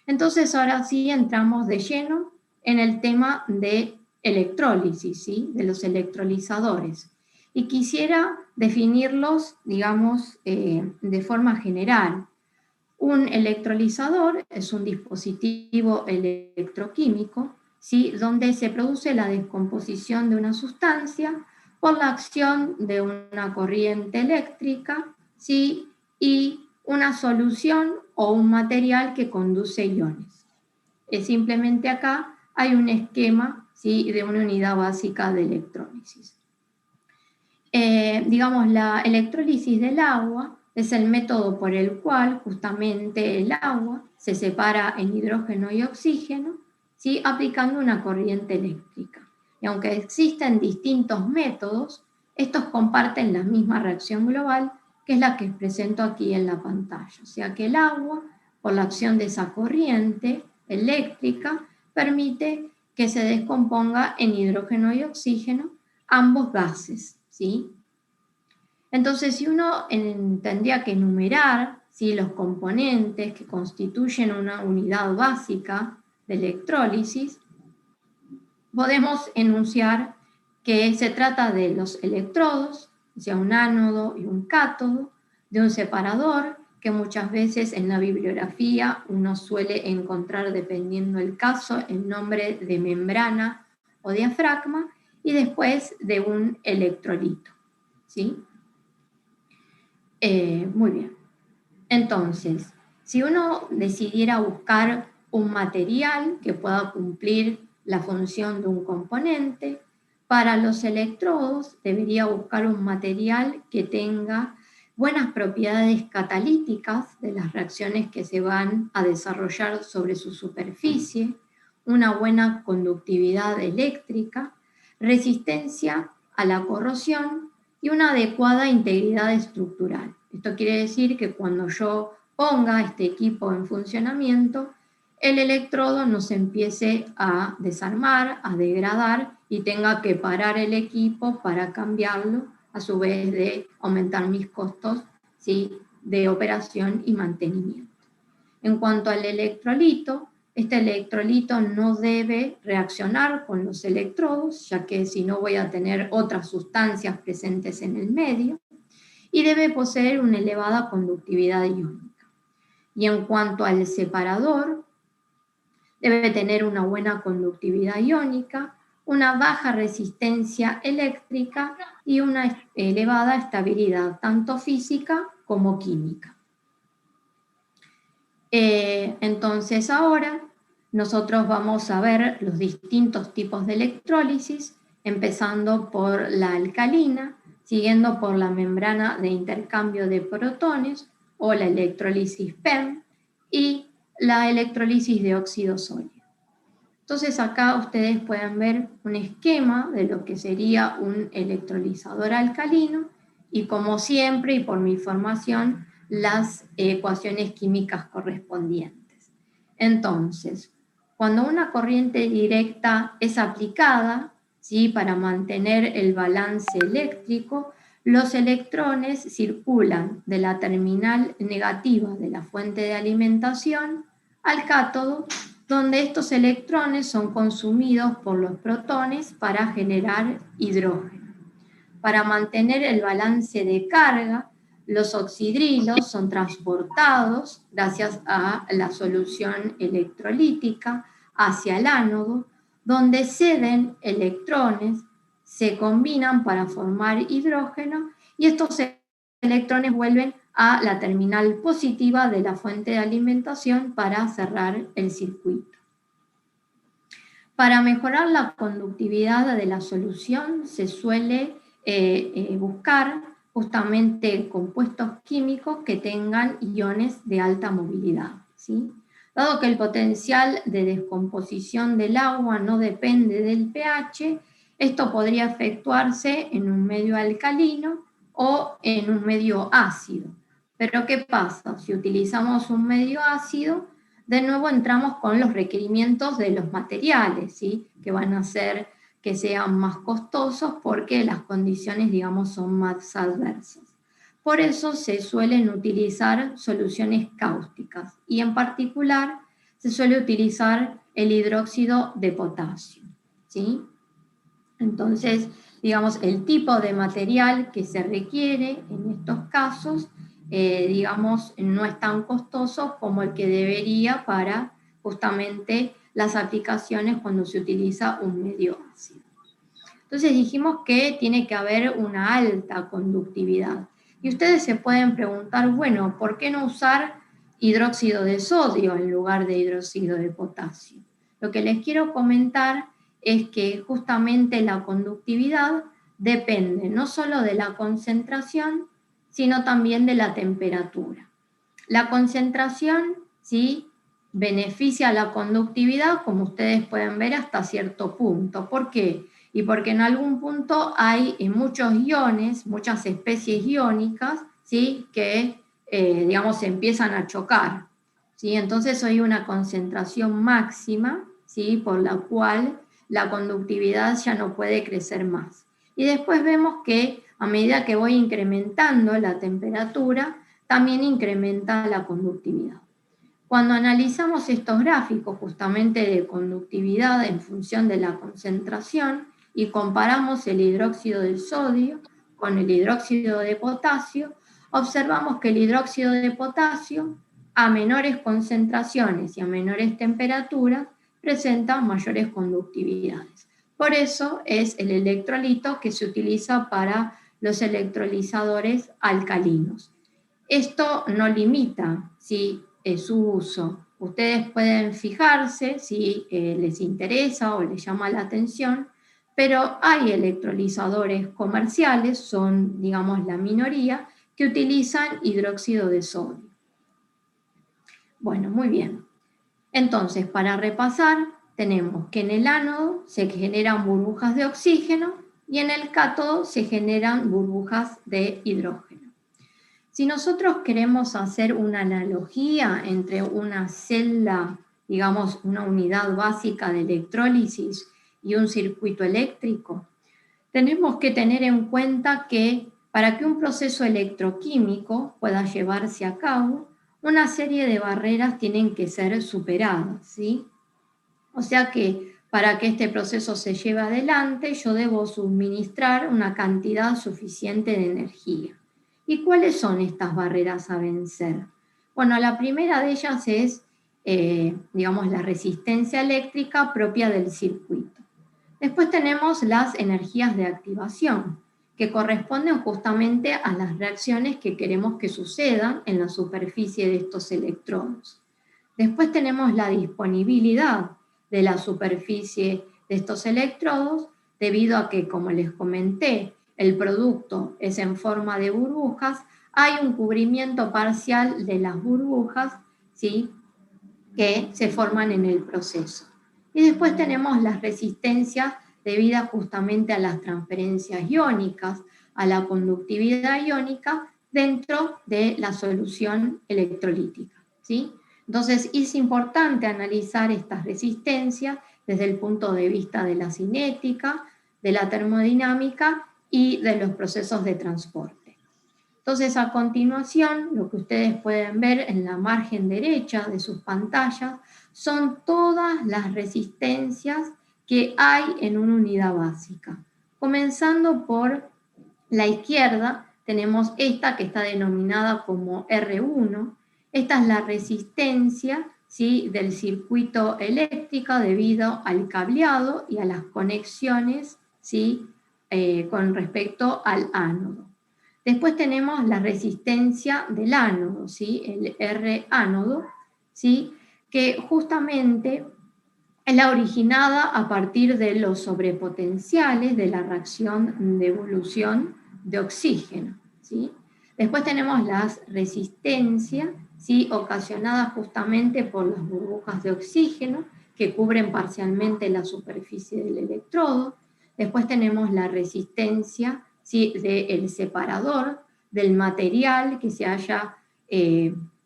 Entonces ahora sí entramos de lleno en el tema de electrólisis, ¿sí? De los electrolizadores. Y quisiera definirlos, digamos, de forma general. Un electrolizador es un dispositivo electroquímico, ¿sí? Donde se produce la descomposición de una sustancia por la acción de una corriente eléctrica, ¿sí? Y una solución o un material que conduce iones. Simplemente acá hay un esquema, ¿sí? De una unidad básica de electrólisis. Digamos, la electrólisis del agua es el método por el cual justamente el agua se separa en hidrógeno y oxígeno, ¿sí? Aplicando una corriente eléctrica. Y aunque existen distintos métodos, estos comparten la misma reacción global, que es la que presento aquí en la pantalla. O sea que el agua, por la acción de esa corriente eléctrica, permite que se descomponga en hidrógeno y oxígeno, ambos gases, ¿sí? Entonces, si uno tendría que enumerar, ¿sí?, los componentes que constituyen una unidad básica de electrólisis, podemos enunciar que se trata de los electrodos, o sea, un ánodo y un cátodo, de un separador, que muchas veces en la bibliografía uno suele encontrar, dependiendo del caso, el nombre de membrana o diafragma, y después de un electrolito, ¿sí? Muy bien. Entonces, si uno decidiera buscar un material que pueda cumplir la función de un componente, para los electrodos debería buscar un material que tenga buenas propiedades catalíticas de las reacciones que se van a desarrollar sobre su superficie, una buena conductividad eléctrica, resistencia a la corrosión y una adecuada integridad estructural. Esto quiere decir que cuando yo ponga este equipo en funcionamiento, el electrodo no se empiece a desarmar, a degradar y tenga que parar el equipo para cambiarlo, a su vez de aumentar mis costos, ¿sí?, de operación y mantenimiento. En cuanto al electrolito, este electrolito no debe reaccionar con los electrodos, ya que si no voy a tener otras sustancias presentes en el medio, y debe poseer una elevada conductividad iónica. Y en cuanto al separador, debe tener una buena conductividad iónica, una baja resistencia eléctrica y una elevada estabilidad, tanto física como química. Entonces ahora nosotros vamos a ver los distintos tipos de electrólisis, empezando por la alcalina, siguiendo por la membrana de intercambio de protones o la electrólisis PEM y la electrólisis de óxido sólido. Entonces acá ustedes pueden ver un esquema de lo que sería un electrolizador alcalino y, como siempre y por mi formación, las ecuaciones químicas correspondientes. Entonces, cuando una corriente directa es aplicada, ¿sí?, para mantener el balance eléctrico, los electrones circulan de la terminal negativa de la fuente de alimentación al cátodo, donde estos electrones son consumidos por los protones para generar hidrógeno. Para mantener el balance de carga, los oxidrilos son transportados, gracias a la solución electrolítica, hacia el ánodo, donde ceden electrones, se combinan para formar hidrógeno y estos electrones vuelven a la terminal positiva de la fuente de alimentación para cerrar el circuito. Para mejorar la conductividad de la solución se suele buscar justamente compuestos químicos que tengan iones de alta movilidad, ¿sí? Dado que el potencial de descomposición del agua no depende del pH, esto podría efectuarse en un medio alcalino o en un medio ácido. Pero ¿qué pasa? Si utilizamos un medio ácido, de nuevo entramos con los requerimientos de los materiales, ¿sí? Que van a hacer que sean más costosos porque las condiciones, digamos, son más adversas. Por eso se suelen utilizar soluciones cáusticas y en particular se suele utilizar el hidróxido de potasio, ¿sí? Entonces, digamos, el tipo de material que se requiere en estos casos, digamos, no es tan costoso como el que debería para justamente las aplicaciones cuando se utiliza un medio ácido. Entonces dijimos que tiene que haber una alta conductividad. Y ustedes se pueden preguntar, bueno, ¿por qué no usar hidróxido de sodio en lugar de hidróxido de potasio? Lo que les quiero comentar es que justamente la conductividad depende no solo de la concentración, sino también de la temperatura. La concentración, ¿sí?, beneficia la conductividad, como ustedes pueden ver, hasta cierto punto. ¿Por qué? Y porque en algún punto hay muchos iones, muchas especies iónicas, ¿sí?, que, digamos, se empiezan a chocar, ¿sí? Entonces hay una concentración máxima, ¿sí?, por la cual la conductividad ya no puede crecer más. Y después vemos que a medida que voy incrementando la temperatura, también incrementa la conductividad. Cuando analizamos estos gráficos justamente de conductividad en función de la concentración y comparamos el hidróxido de sodio con el hidróxido de potasio, observamos que el hidróxido de potasio a menores concentraciones y a menores temperaturas presenta mayores conductividades. Por eso es el electrolito que se utiliza para los electrolizadores alcalinos. Esto no limita, ¿sí?, su uso. Ustedes pueden fijarse si les interesa o les llama la atención, pero hay electrolizadores comerciales, son, digamos, la minoría, que utilizan hidróxido de sodio. Bueno, muy bien. Entonces, para repasar, tenemos que en el ánodo se generan burbujas de oxígeno y en el cátodo se generan burbujas de hidrógeno. Si nosotros queremos hacer una analogía entre una celda, digamos, una unidad básica de electrólisis y un circuito eléctrico, tenemos que tener en cuenta que para que un proceso electroquímico pueda llevarse a cabo, una serie de barreras tienen que ser superadas, ¿sí? O sea que para que este proceso se lleve adelante, yo debo suministrar una cantidad suficiente de energía. ¿Y cuáles son estas barreras a vencer? Bueno, la primera de ellas es, digamos, la resistencia eléctrica propia del circuito. Después tenemos las energías de activación, que corresponden justamente a las reacciones que queremos que sucedan en la superficie de estos electrodos. Después tenemos la disponibilidad de la superficie de estos electrodos, debido a que, como les comenté, el producto es en forma de burbujas, hay un cubrimiento parcial de las burbujas, ¿sí?, que se forman en el proceso. Y después tenemos las resistencias debidas justamente a las transferencias iónicas, a la conductividad iónica dentro de la solución electrolítica, ¿sí? Entonces es importante analizar estas resistencias desde el punto de vista de la cinética, de la termodinámica y de los procesos de transporte. Entonces, a continuación, lo que ustedes pueden ver en la margen derecha de sus pantallas son todas las resistencias que hay en una unidad básica. Comenzando por la izquierda, tenemos esta que está denominada como R1. Esta es la resistencia, ¿sí?, del circuito eléctrico debido al cableado y a las conexiones, ¿sí?, con respecto al ánodo. Después tenemos la resistencia del ánodo, ¿sí?, el R ánodo, ¿sí?, que justamente es la originada a partir de los sobrepotenciales de la reacción de evolución de oxígeno, ¿sí? Después tenemos las resistencias, ¿sí? Ocasionadas justamente por las burbujas de oxígeno que cubren parcialmente la superficie del electrodo. Después tenemos la resistencia, ¿sí? Del separador, del material que se haya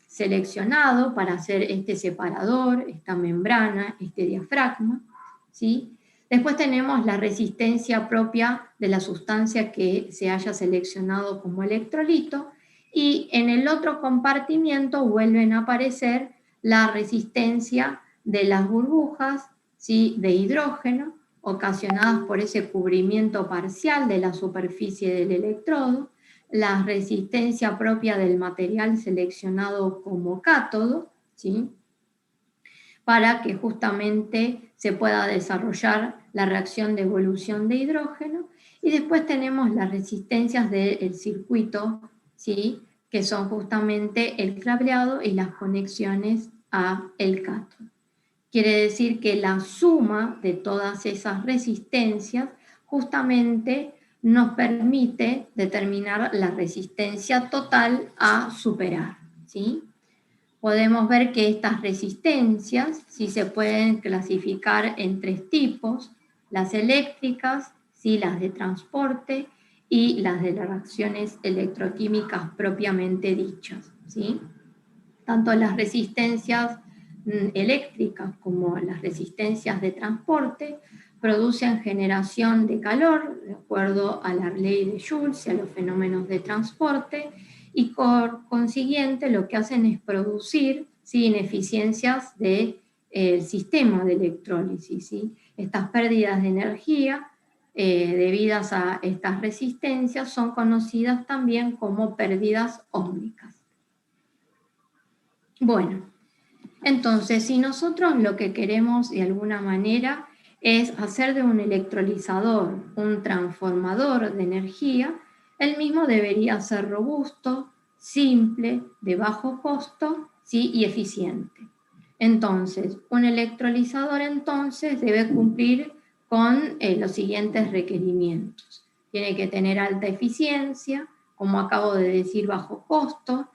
seleccionado para hacer este separador, esta membrana, este diafragma, ¿sí? Después tenemos la resistencia propia de la sustancia que se haya seleccionado como electrolito, y en el otro compartimiento vuelven a aparecer la resistencia de las burbujas, ¿sí? De hidrógeno, ocasionadas por ese cubrimiento parcial de la superficie del electrodo, la resistencia propia del material seleccionado como cátodo, ¿sí? Para que justamente se pueda desarrollar la reacción de evolución de hidrógeno. Y después tenemos las resistencias del circuito, ¿sí? Que son justamente el cableado y las conexiones a el cátodo. Quiere decir que la suma de todas esas resistencias justamente nos permite determinar la resistencia total a superar, ¿sí? Podemos ver que estas resistencias sí se pueden clasificar en tres tipos: las eléctricas, ¿sí? Las de transporte y las de las reacciones electroquímicas propiamente dichas, ¿sí? Tanto las resistencias eléctricas como las resistencias de transporte producen generación de calor de acuerdo a la ley de Joule y a los fenómenos de transporte, y por consiguiente lo que hacen es producir, ¿sí? Ineficiencias del sistema de electrólisis, ¿sí? Estas pérdidas de energía debidas a estas resistencias son conocidas también como pérdidas óhmicas. Bueno, entonces, si nosotros lo que queremos de alguna manera es hacer de un electrolizador un transformador de energía, el mismo debería ser robusto, simple, de bajo costo, ¿sí? Y eficiente. Entonces, un electrolizador entonces debe cumplir con los siguientes requerimientos. Tiene que tener alta eficiencia, como acabo de decir, bajo costo.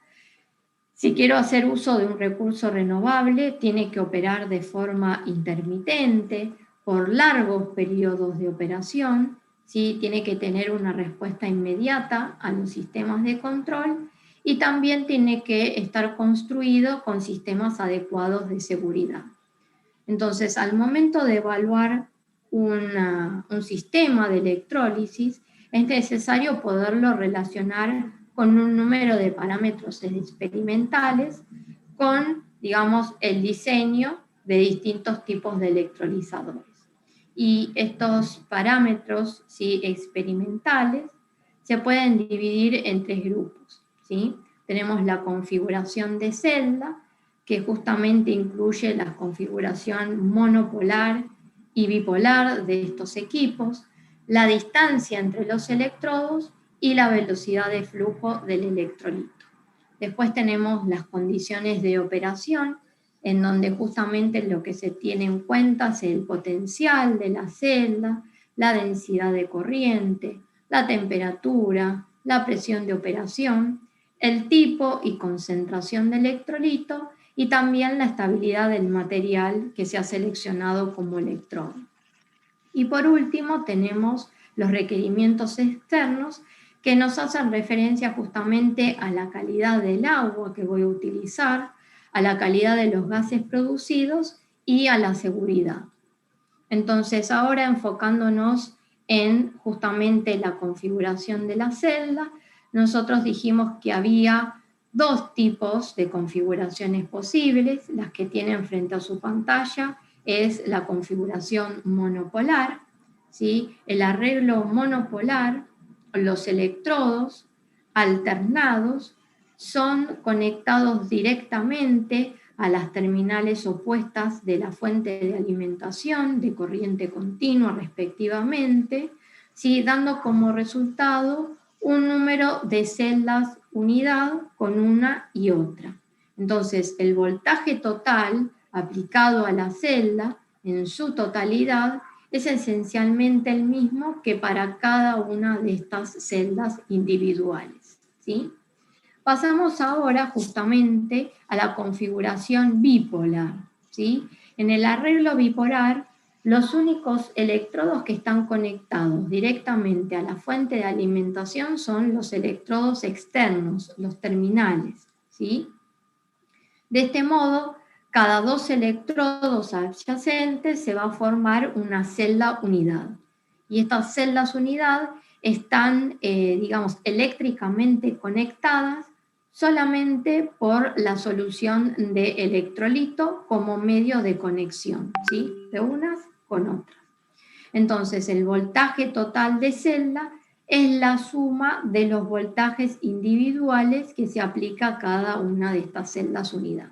Si quiero hacer uso de un recurso renovable, tiene que operar de forma intermitente, por largos periodos de operación, ¿sí? Tiene que tener una respuesta inmediata a los sistemas de control, y también tiene que estar construido con sistemas adecuados de seguridad. Entonces, al momento de evaluar un sistema de electrólisis, es necesario poderlo relacionar con un número de parámetros experimentales, con, digamos, el diseño de distintos tipos de electrolizadores. Y estos parámetros, ¿sí? Experimentales se pueden dividir en tres grupos, ¿sí? Tenemos la configuración de celda, que justamente incluye la configuración monopolar y bipolar de estos equipos, la distancia entre los electrodos y la velocidad de flujo del electrolito. Después tenemos las condiciones de operación, en donde justamente lo que se tiene en cuenta es el potencial de la celda, la densidad de corriente, la temperatura, la presión de operación, el tipo y concentración de electrolito, y también la estabilidad del material que se ha seleccionado como electrodo. Y por último tenemos los requerimientos externos, que nos hacen referencia justamente a la calidad del agua que voy a utilizar, a la calidad de los gases producidos y a la seguridad. Entonces, ahora enfocándonos en justamente la configuración de la celda, nosotros dijimos que había dos tipos de configuraciones posibles. Las que tienen frente a su pantalla es la configuración monopolar, ¿sí? El arreglo monopolar, los electrodos alternados son conectados directamente a las terminales opuestas de la fuente de alimentación de corriente continua respectivamente, ¿sí? Dando como resultado un número de celdas unidad con una y otra. Entonces, el voltaje total aplicado a la celda en su totalidad es esencialmente el mismo que para cada una de estas celdas individuales, ¿sí? Pasamos ahora justamente a la configuración bipolar, ¿sí? En el arreglo bipolar, los únicos electrodos que están conectados directamente a la fuente de alimentación son los electrodos externos, los terminales, ¿sí? De este modo, cada dos electrodos adyacentes se va a formar una celda unidad. Y estas celdas unidad están, digamos, eléctricamente conectadas solamente por la solución de electrolito como medio de conexión, ¿sí? De unas con otras. Entonces, el voltaje total de celda es la suma de los voltajes individuales que se aplica a cada una de estas celdas unidad.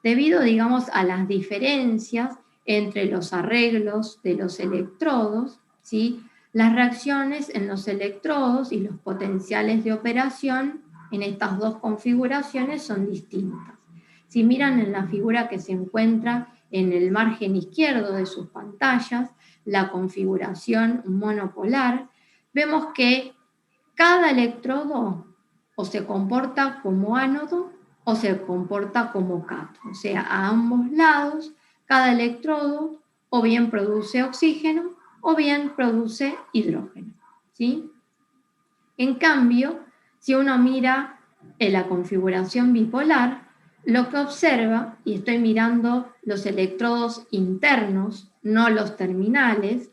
Debido, digamos, a las diferencias entre los arreglos de los electrodos, ¿sí? Las reacciones en los electrodos y los potenciales de operación en estas dos configuraciones son distintas. Si miran en la figura que se encuentra en el margen izquierdo de sus pantallas, la configuración monopolar, vemos que cada electrodo o se comporta como ánodo o se comporta como cátodo. O sea, a ambos lados, cada electrodo o bien produce oxígeno o bien produce hidrógeno, ¿sí? En cambio, si uno mira en la configuración bipolar, lo que observa, y estoy mirando los electrodos internos, no los terminales,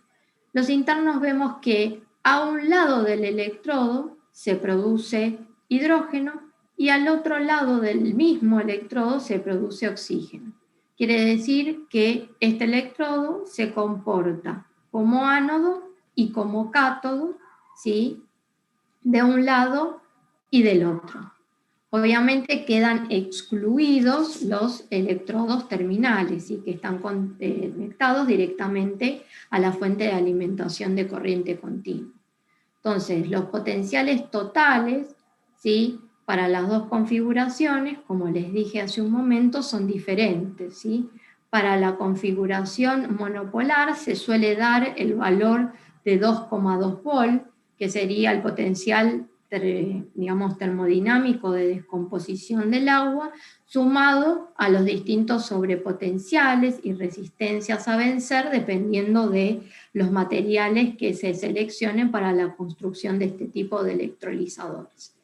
los internos vemos que a un lado del electrodo se produce hidrógeno y al otro lado del mismo electrodo se produce oxígeno. Quiere decir que este electrodo se comporta como ánodo y como cátodo, ¿sí? De un lado y del otro. Obviamente quedan excluidos los electrodos terminales, ¿sí? Que están conectados directamente a la fuente de alimentación de corriente continua. Entonces, los potenciales totales, ¿sí? Para las dos configuraciones, como les dije hace un momento, son diferentes, ¿sí? Para la configuración monopolar se suele dar el valor de 2,2 volt, que sería el potencial, digamos, termodinámico de descomposición del agua, sumado a los distintos sobrepotenciales y resistencias a vencer, dependiendo de los materiales que se seleccionen para la construcción de este tipo de electrolizadores.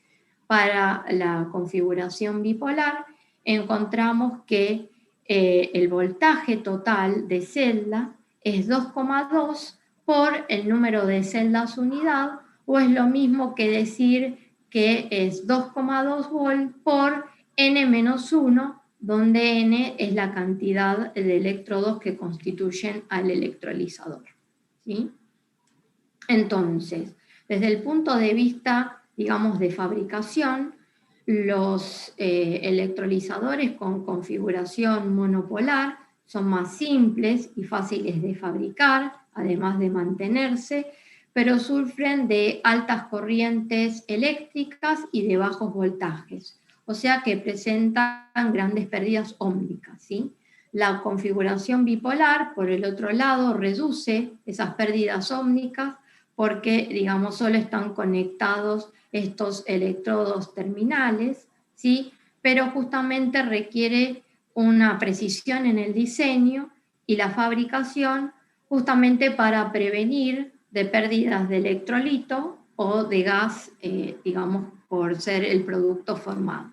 Para la configuración bipolar, encontramos que el voltaje total de celda es 2,2 por el número de celdas unidad, o es lo mismo que decir que es 2,2 volt por n-1, donde n es la cantidad de electrodos que constituyen al electrolizador, ¿sí? Entonces, desde el punto de vista, digamos, de fabricación, los electrolizadores con configuración monopolar son más simples y fáciles de fabricar, además de mantenerse, pero sufren de altas corrientes eléctricas y de bajos voltajes, o sea que presentan grandes pérdidas ómnicas, ¿sí? La configuración bipolar, por el otro lado, reduce esas pérdidas ómnicas porque, digamos, solo están conectados estos electrodos terminales, ¿sí? Pero justamente requiere una precisión en el diseño y la fabricación justamente para prevenir de pérdidas de electrolito o de gas, digamos, por ser el producto formado.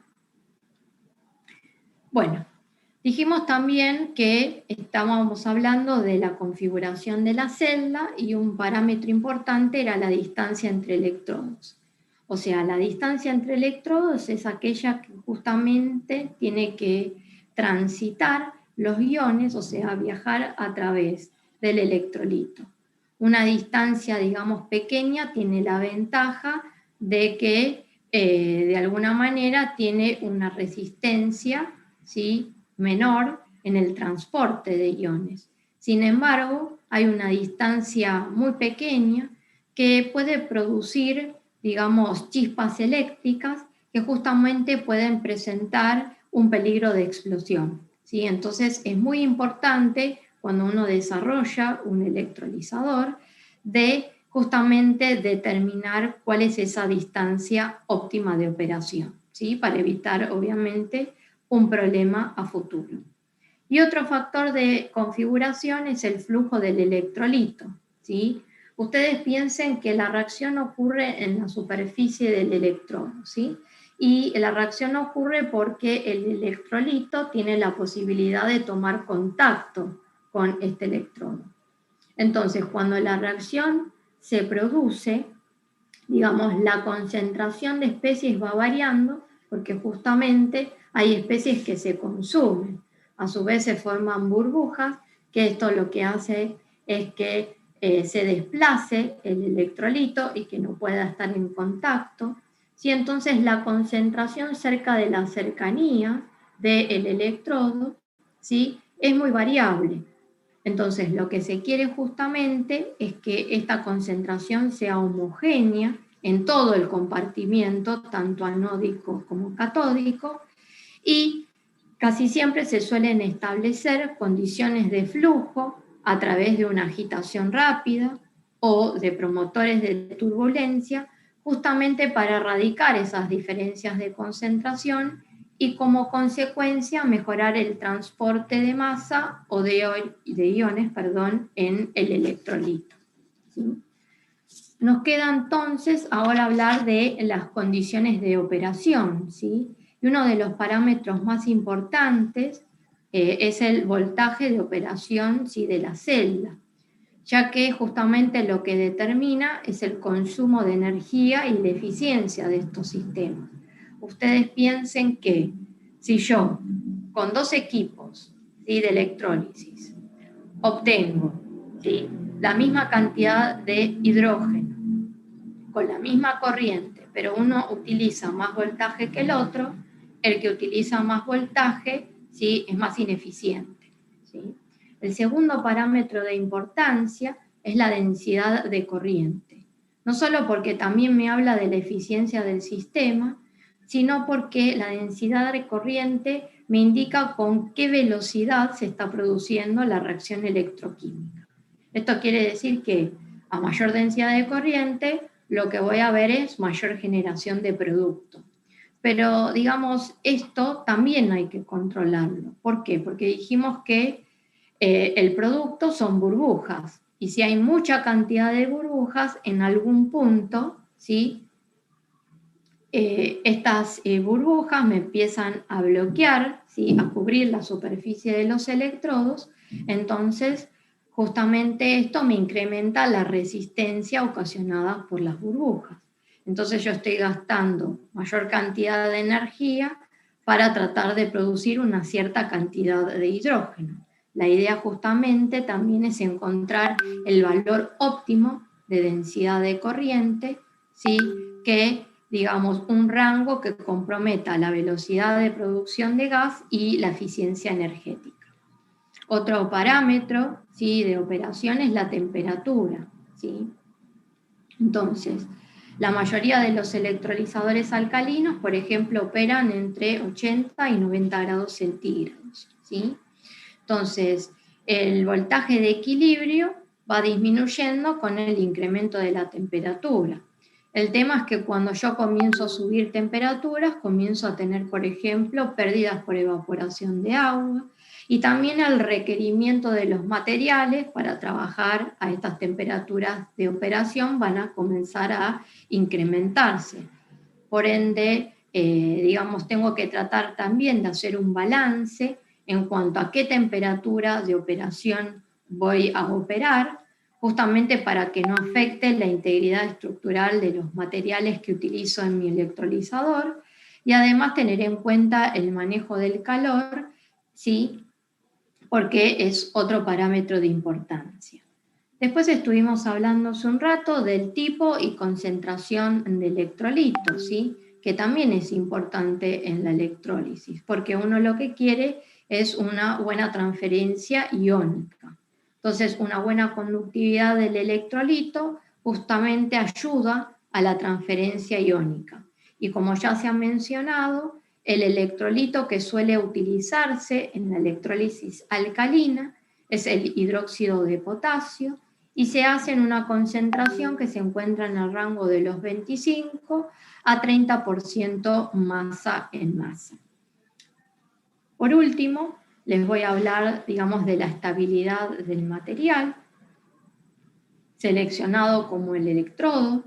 Bueno, dijimos también que estábamos hablando de la configuración de la celda y un parámetro importante era la distancia entre electrodos. O sea, la distancia entre electrodos es aquella que justamente tiene que transitar los iones, o sea, viajar a través del electrolito. Una distancia, digamos, pequeña tiene la ventaja de que de alguna manera tiene una resistencia, ¿sí?, menor en el transporte de iones. Sin embargo, hay una distancia muy pequeña que puede producir, digamos, chispas eléctricas que justamente pueden presentar un peligro de explosión, ¿sí? Entonces es muy importante cuando uno desarrolla un electrolizador, de justamente determinar cuál es esa distancia óptima de operación, ¿sí? Para evitar, obviamente, un problema a futuro. Y otro factor de configuración es el flujo del electrolito, ¿sí? Ustedes piensen que la reacción ocurre en la superficie del electrodo, ¿sí? Y la reacción ocurre porque el electrolito tiene la posibilidad de tomar contacto con este electrodo. Entonces, cuando la reacción se produce, digamos, la concentración de especies va variando porque justamente hay especies que se consumen. A su vez se forman burbujas, que esto lo que hace es que se desplace el electrolito y que no pueda estar en contacto. ¿Sí? Entonces la concentración cerca de la cercanía del electrodo, ¿sí? Es muy variable. Entonces, lo que se quiere justamente es que esta concentración sea homogénea en todo el compartimiento, tanto anódico como catódico, y casi siempre se suelen establecer condiciones de flujo a través de una agitación rápida o de promotores de turbulencia, justamente para erradicar esas diferencias de concentración y como consecuencia mejorar el transporte de masa o de iones en el electrolito. ¿Sí? Nos queda entonces ahora hablar de las condiciones de operación, ¿sí? Y uno de los parámetros más importantes es el voltaje de operación, ¿sí? De la celda, ya que justamente lo que determina es el consumo de energía y la eficiencia de estos sistemas. Ustedes piensen que si yo, con dos equipos, ¿sí? De electrólisis, obtengo, ¿sí? La misma cantidad de hidrógeno, con la misma corriente, pero uno utiliza más voltaje que el otro, el que utiliza más voltaje, ¿sí? Es más ineficiente, ¿sí? El segundo parámetro de importancia es la densidad de corriente, no solo porque también me habla de la eficiencia del sistema, sino porque la densidad de corriente me indica con qué velocidad se está produciendo la reacción electroquímica. Esto quiere decir que a mayor densidad de corriente, lo que voy a ver es mayor generación de producto. Pero, digamos, esto también hay que controlarlo. ¿Por qué? Porque dijimos que el producto son burbujas. Y si hay mucha cantidad de burbujas, en algún punto, ¿sí? Estas burbujas me empiezan a bloquear, ¿sí? A cubrir la superficie de los electrodos. Entonces, justamente esto me incrementa la resistencia ocasionada por las burbujas. Entonces yo estoy gastando mayor cantidad de energía para tratar de producir una cierta cantidad de hidrógeno. La idea justamente también es encontrar el valor óptimo de densidad de corriente, ¿sí? Que, digamos, un rango que comprometa la velocidad de producción de gas y la eficiencia energética. Otro parámetro, ¿sí? De operación es la temperatura, ¿sí? Entonces, la mayoría de los electrolizadores alcalinos, por ejemplo, operan entre 80 y 90 grados centígrados, ¿sí? Entonces, el voltaje de equilibrio va disminuyendo con el incremento de la temperatura. El tema es que cuando yo comienzo a subir temperaturas, comienzo a tener, por ejemplo, pérdidas por evaporación de agua y también el requerimiento de los materiales para trabajar a estas temperaturas de operación van a comenzar a incrementarse. Por ende, digamos, tengo que tratar también de hacer un balance en cuanto a qué temperatura de operación voy a operar, justamente para que no afecte la integridad estructural de los materiales que utilizo en mi electrolizador, y además tener en cuenta el manejo del calor, ¿sí? Porque es otro parámetro de importancia. Después estuvimos hablando hace un rato del tipo y concentración de electrolitos, ¿sí? Que también es importante en la electrólisis, porque uno lo que quiere es una buena transferencia iónica. Entonces, una buena conductividad del electrolito justamente ayuda a la transferencia iónica. Y como ya se ha mencionado, el electrolito que suele utilizarse en la electrólisis alcalina es el hidróxido de potasio, y se hace en una concentración que se encuentra en el rango de los 25 a 30% masa en masa. Por último, les voy a hablar, digamos, de la estabilidad del material, seleccionado como el electrodo,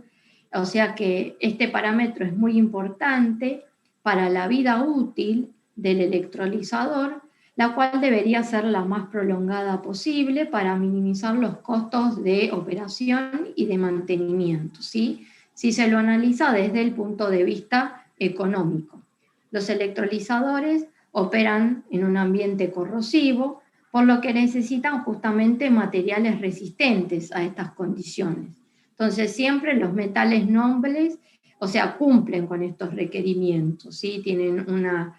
o sea que este parámetro es muy importante para la vida útil del electrolizador, la cual debería ser la más prolongada posible para minimizar los costos de operación y de mantenimiento, ¿sí? Si se lo analiza desde el punto de vista económico. Los electrolizadores operan en un ambiente corrosivo, por lo que necesitan justamente materiales resistentes a estas condiciones. Entonces, siempre los metales nobles, o sea, cumplen con estos requerimientos, ¿sí? Tienen una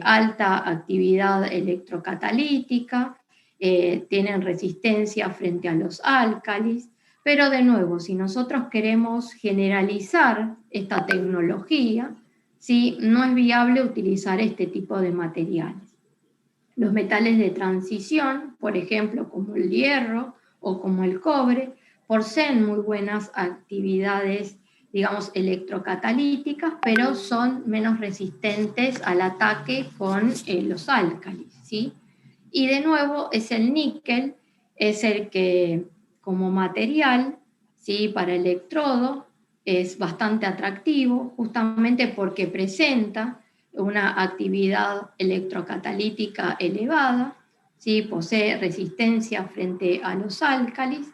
alta actividad electrocatalítica, tienen resistencia frente a los álcalis, pero de nuevo, si nosotros queremos generalizar esta tecnología, ¿sí? No es viable utilizar este tipo de materiales. Los metales de transición, por ejemplo, como el hierro o como el cobre, poseen muy buenas actividades, digamos, electrocatalíticas, pero son menos resistentes al ataque con los álcalis, ¿sí? Y de nuevo es el níquel, es el que como material, ¿sí? Para electrodo es bastante atractivo, justamente porque presenta una actividad electrocatalítica elevada, ¿sí? Posee resistencia frente a los álcalis,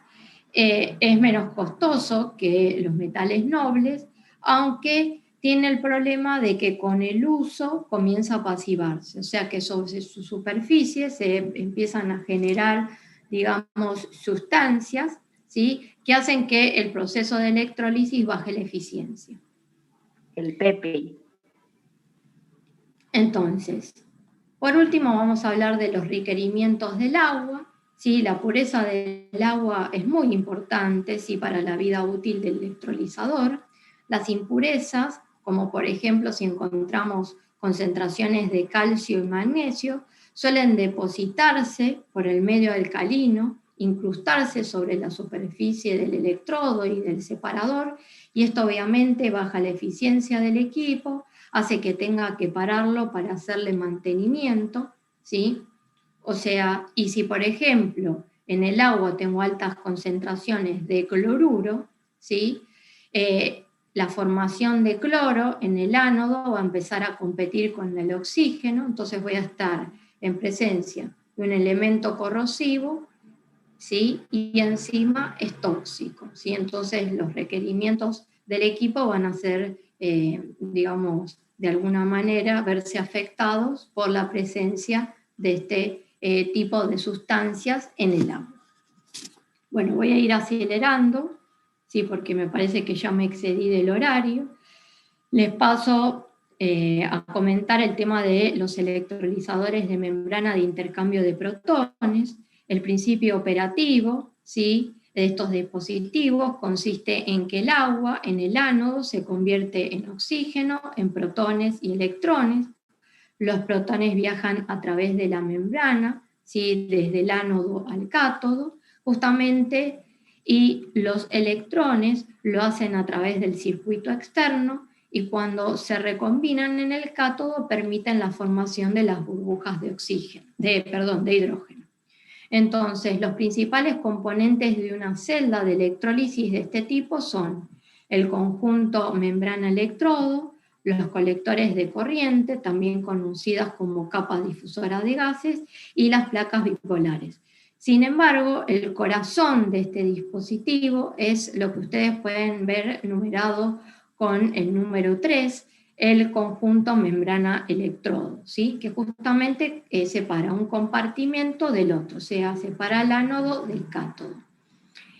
es menos costoso que los metales nobles, aunque tiene el problema de que con el uso comienza a pasivarse, o sea que sobre su superficie se empiezan a generar, digamos, sustancias, ¿sí? Que hacen que el proceso de electrólisis baje la eficiencia. El Pepe. Entonces, por último vamos a hablar de los requerimientos del agua. ¿Sí? La pureza del agua es muy importante, ¿sí? Para la vida útil del electrolizador. Las impurezas, como por ejemplo si encontramos concentraciones de calcio y magnesio, suelen depositarse por el medio alcalino, incrustarse sobre la superficie del electrodo y del separador, y esto obviamente baja la eficiencia del equipo, hace que tenga que pararlo para hacerle mantenimiento, ¿sí? O sea, y si por ejemplo en el agua tengo altas concentraciones de cloruro, ¿sí? La formación de cloro en el ánodo va a empezar a competir con el oxígeno, entonces voy a estar en presencia de un elemento corrosivo, ¿sí? Y encima es tóxico, ¿sí? Entonces los requerimientos del equipo van a ser, digamos, de alguna manera verse afectados por la presencia de este tipo de sustancias en el agua. Bueno, voy a ir acelerando, ¿sí? Porque me parece que ya me excedí del horario. Les paso a comentar el tema de los electrolizadores de membrana de intercambio de protones. El principio operativo, ¿sí? De estos dispositivos consiste en que el agua en el ánodo se convierte en oxígeno, en protones y electrones. Los protones viajan a través de la membrana, ¿sí? Desde el ánodo al cátodo, justamente, y los electrones lo hacen a través del circuito externo, y cuando se recombinan en el cátodo permiten la formación de las burbujas de hidrógeno. Entonces, los principales componentes de una celda de electrólisis de este tipo son el conjunto membrana-electrodo, los colectores de corriente, también conocidas como capas difusoras de gases, y las placas bipolares. Sin embargo, el corazón de este dispositivo es lo que ustedes pueden ver numerado con el número 3, el conjunto membrana-electrodo, ¿sí? Que justamente separa un compartimento del otro, o sea, separa el ánodo del cátodo.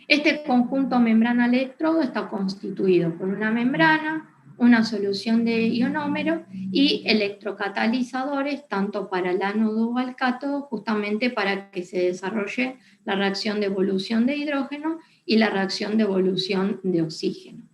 Este conjunto membrana-electrodo está constituido por una membrana, una solución de ionómero y electrocatalizadores, tanto para el ánodo o el cátodo, justamente para que se desarrolle la reacción de evolución de hidrógeno y la reacción de evolución de oxígeno.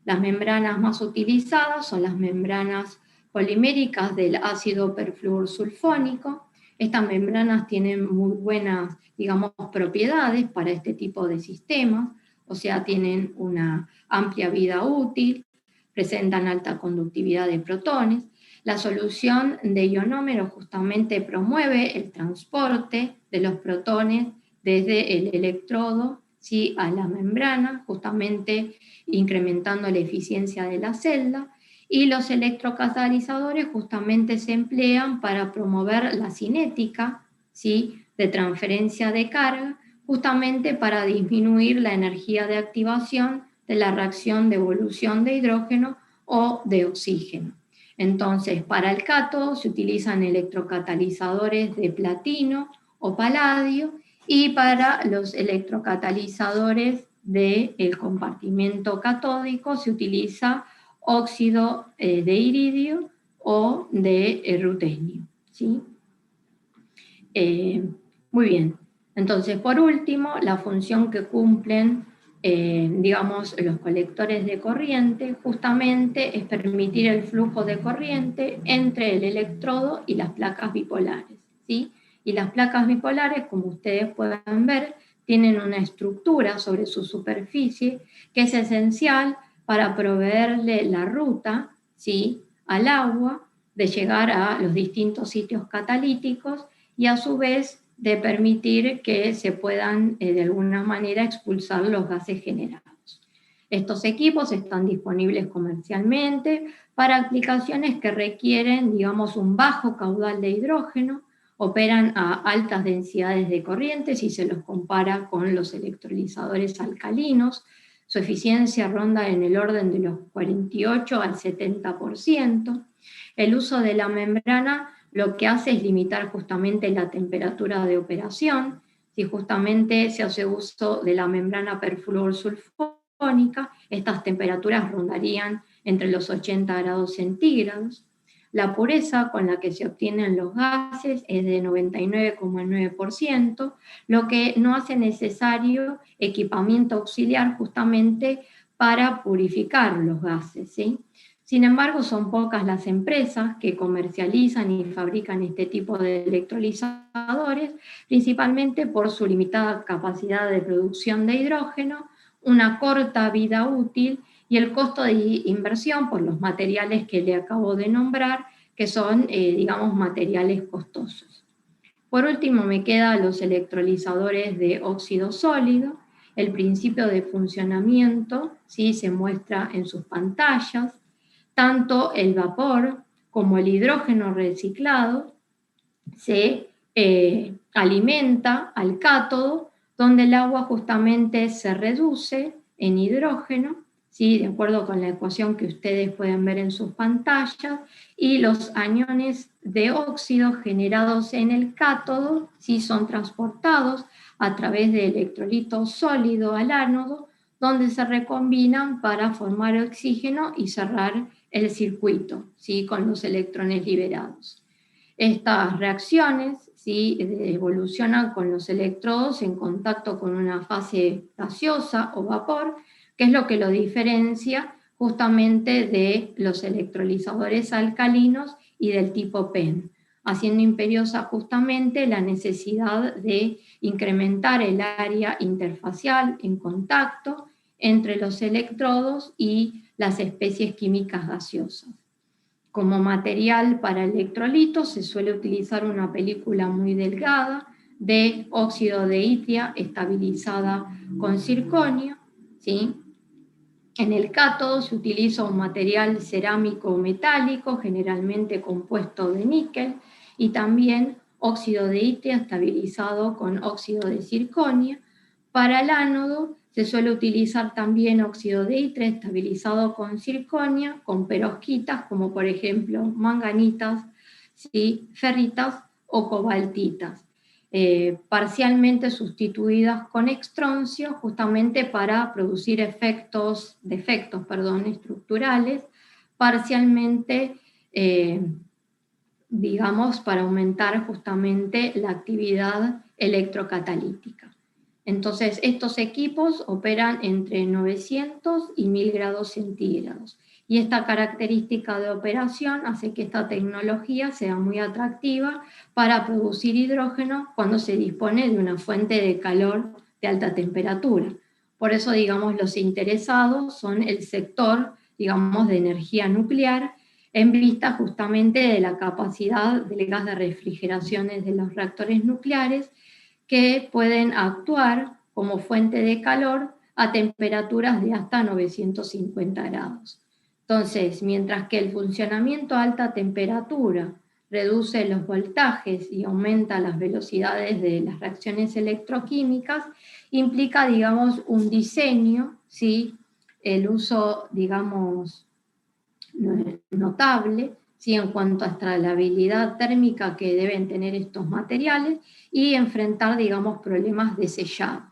Las membranas más utilizadas son las membranas poliméricas del ácido perfluorsulfónico, Estas membranas tienen muy buenas, digamos, propiedades para este tipo de sistemas, o sea, tienen una amplia vida útil, presentan alta conductividad de protones. La solución de ionómero justamente promueve el transporte de los protones desde el electrodo, ¿sí?, a la membrana, justamente incrementando la eficiencia de la celda, y los electrocatalizadores justamente se emplean para promover la cinética, ¿sí?, de transferencia de carga, justamente para disminuir la energía de activación de la reacción de evolución de hidrógeno o de oxígeno. Entonces, para el cátodo se utilizan electrocatalizadores de platino o paladio, y para los electrocatalizadores del compartimento catódico se utiliza óxido de iridio o de rutenio, ¿sí? Muy bien. Entonces, por último, la función que cumplen, digamos, los colectores de corriente, justamente es permitir el flujo de corriente entre el electrodo y las placas bipolares, ¿sí? Y las placas bipolares, como ustedes pueden ver, tienen una estructura sobre su superficie que es esencial para proveerle la ruta, ¿sí?, al agua, de llegar a los distintos sitios catalíticos, y a su vez de permitir que se puedan de alguna manera expulsar los gases generados. Estos equipos están disponibles comercialmente para aplicaciones que requieren, digamos, un bajo caudal de hidrógeno, operan a altas densidades de corriente si se los compara con los electrolizadores alcalinos. Su eficiencia ronda en el orden de los 48 al 70%. El uso de la membrana lo que hace es limitar justamente la temperatura de operación. Si justamente se hace uso de la membrana perfluorsulfónica, estas temperaturas rondarían entre los 80 grados centígrados. La pureza con la que se obtienen los gases es de 99,9%, lo que no hace necesario equipamiento auxiliar justamente para purificar los gases, ¿sí? Sin embargo, son pocas las empresas que comercializan y fabrican este tipo de electrolizadores, principalmente por su limitada capacidad de producción de hidrógeno, una corta vida útil y el costo de inversión por los materiales que le acabo de nombrar, que son, digamos, materiales costosos. Por último, me quedan los electrolizadores de óxido sólido. El principio de funcionamiento, ¿sí?, se muestra en sus pantallas. Tanto el vapor como el hidrógeno reciclado se alimenta al cátodo, donde el agua justamente se reduce en hidrógeno, ¿sí?, de acuerdo con la ecuación que ustedes pueden ver en sus pantallas, y los aniones de óxido generados en el cátodo, ¿sí?, son transportados a través de electrolito sólido al ánodo, donde se recombinan para formar oxígeno y cerrar el circuito, ¿sí?, con los electrones liberados. Estas reacciones, ¿sí?, evolucionan con los electrodos en contacto con una fase gaseosa o vapor, que es lo que lo diferencia justamente de los electrolizadores alcalinos y del tipo PEN, haciendo imperiosa justamente la necesidad de incrementar el área interfacial en contacto entre los electrodos y las especies químicas gaseosas. Como material para electrolitos se suele utilizar una película muy delgada de óxido de itria estabilizada con circonio, ¿sí? En el cátodo se utiliza un material cerámico o metálico, generalmente compuesto de níquel, y también óxido de itria estabilizado con óxido de circonio. Para el ánodo se suele utilizar también óxido de itria estabilizado con circonio, con perovskitas, como por ejemplo manganitas, ¿sí?, ferritas o cobaltitas. Parcialmente sustituidas con estroncio, justamente para producir defectos estructurales, parcialmente, digamos, para aumentar justamente la actividad electrocatalítica. Entonces, estos equipos operan entre 900 y 1000 grados centígrados Y esta característica de operación hace que esta tecnología sea muy atractiva para producir hidrógeno cuando se dispone de una fuente de calor de alta temperatura. Por eso, digamos, los interesados son el sector, digamos, de energía nuclear, en vista justamente de la capacidad del gas de refrigeración de los reactores nucleares, que pueden actuar como fuente de calor a temperaturas de hasta 950 grados. Entonces, mientras que el funcionamiento a alta temperatura reduce los voltajes y aumenta las velocidades de las reacciones electroquímicas, implica, digamos, un diseño, ¿sí? El uso, digamos, notable, ¿sí? En cuanto a la habilidad térmica que deben tener estos materiales y enfrentar, digamos, problemas de sellado.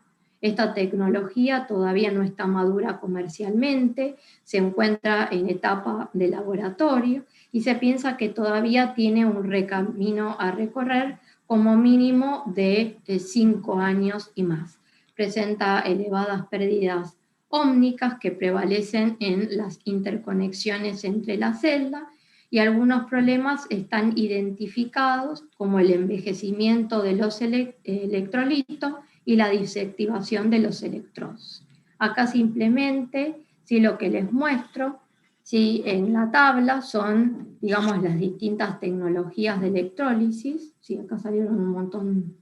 Esta tecnología todavía no está madura comercialmente, se encuentra en etapa de laboratorio y se piensa que todavía tiene un camino a recorrer como mínimo de 5 años y más. Presenta elevadas pérdidas ómnicas que prevalecen en las interconexiones entre las celdas y algunos problemas están identificados como el envejecimiento de los electrolitos y la desactivación de los electrodos. Acá simplemente, si lo que les muestro, ¿sí? En la tabla son, digamos, las distintas tecnologías de electrólisis, ¿sí? Acá salieron un montón,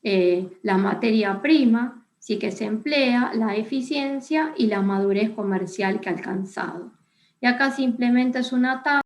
la materia prima, sí, que se emplea, la eficiencia y la madurez comercial que ha alcanzado. Y acá simplemente es una tabla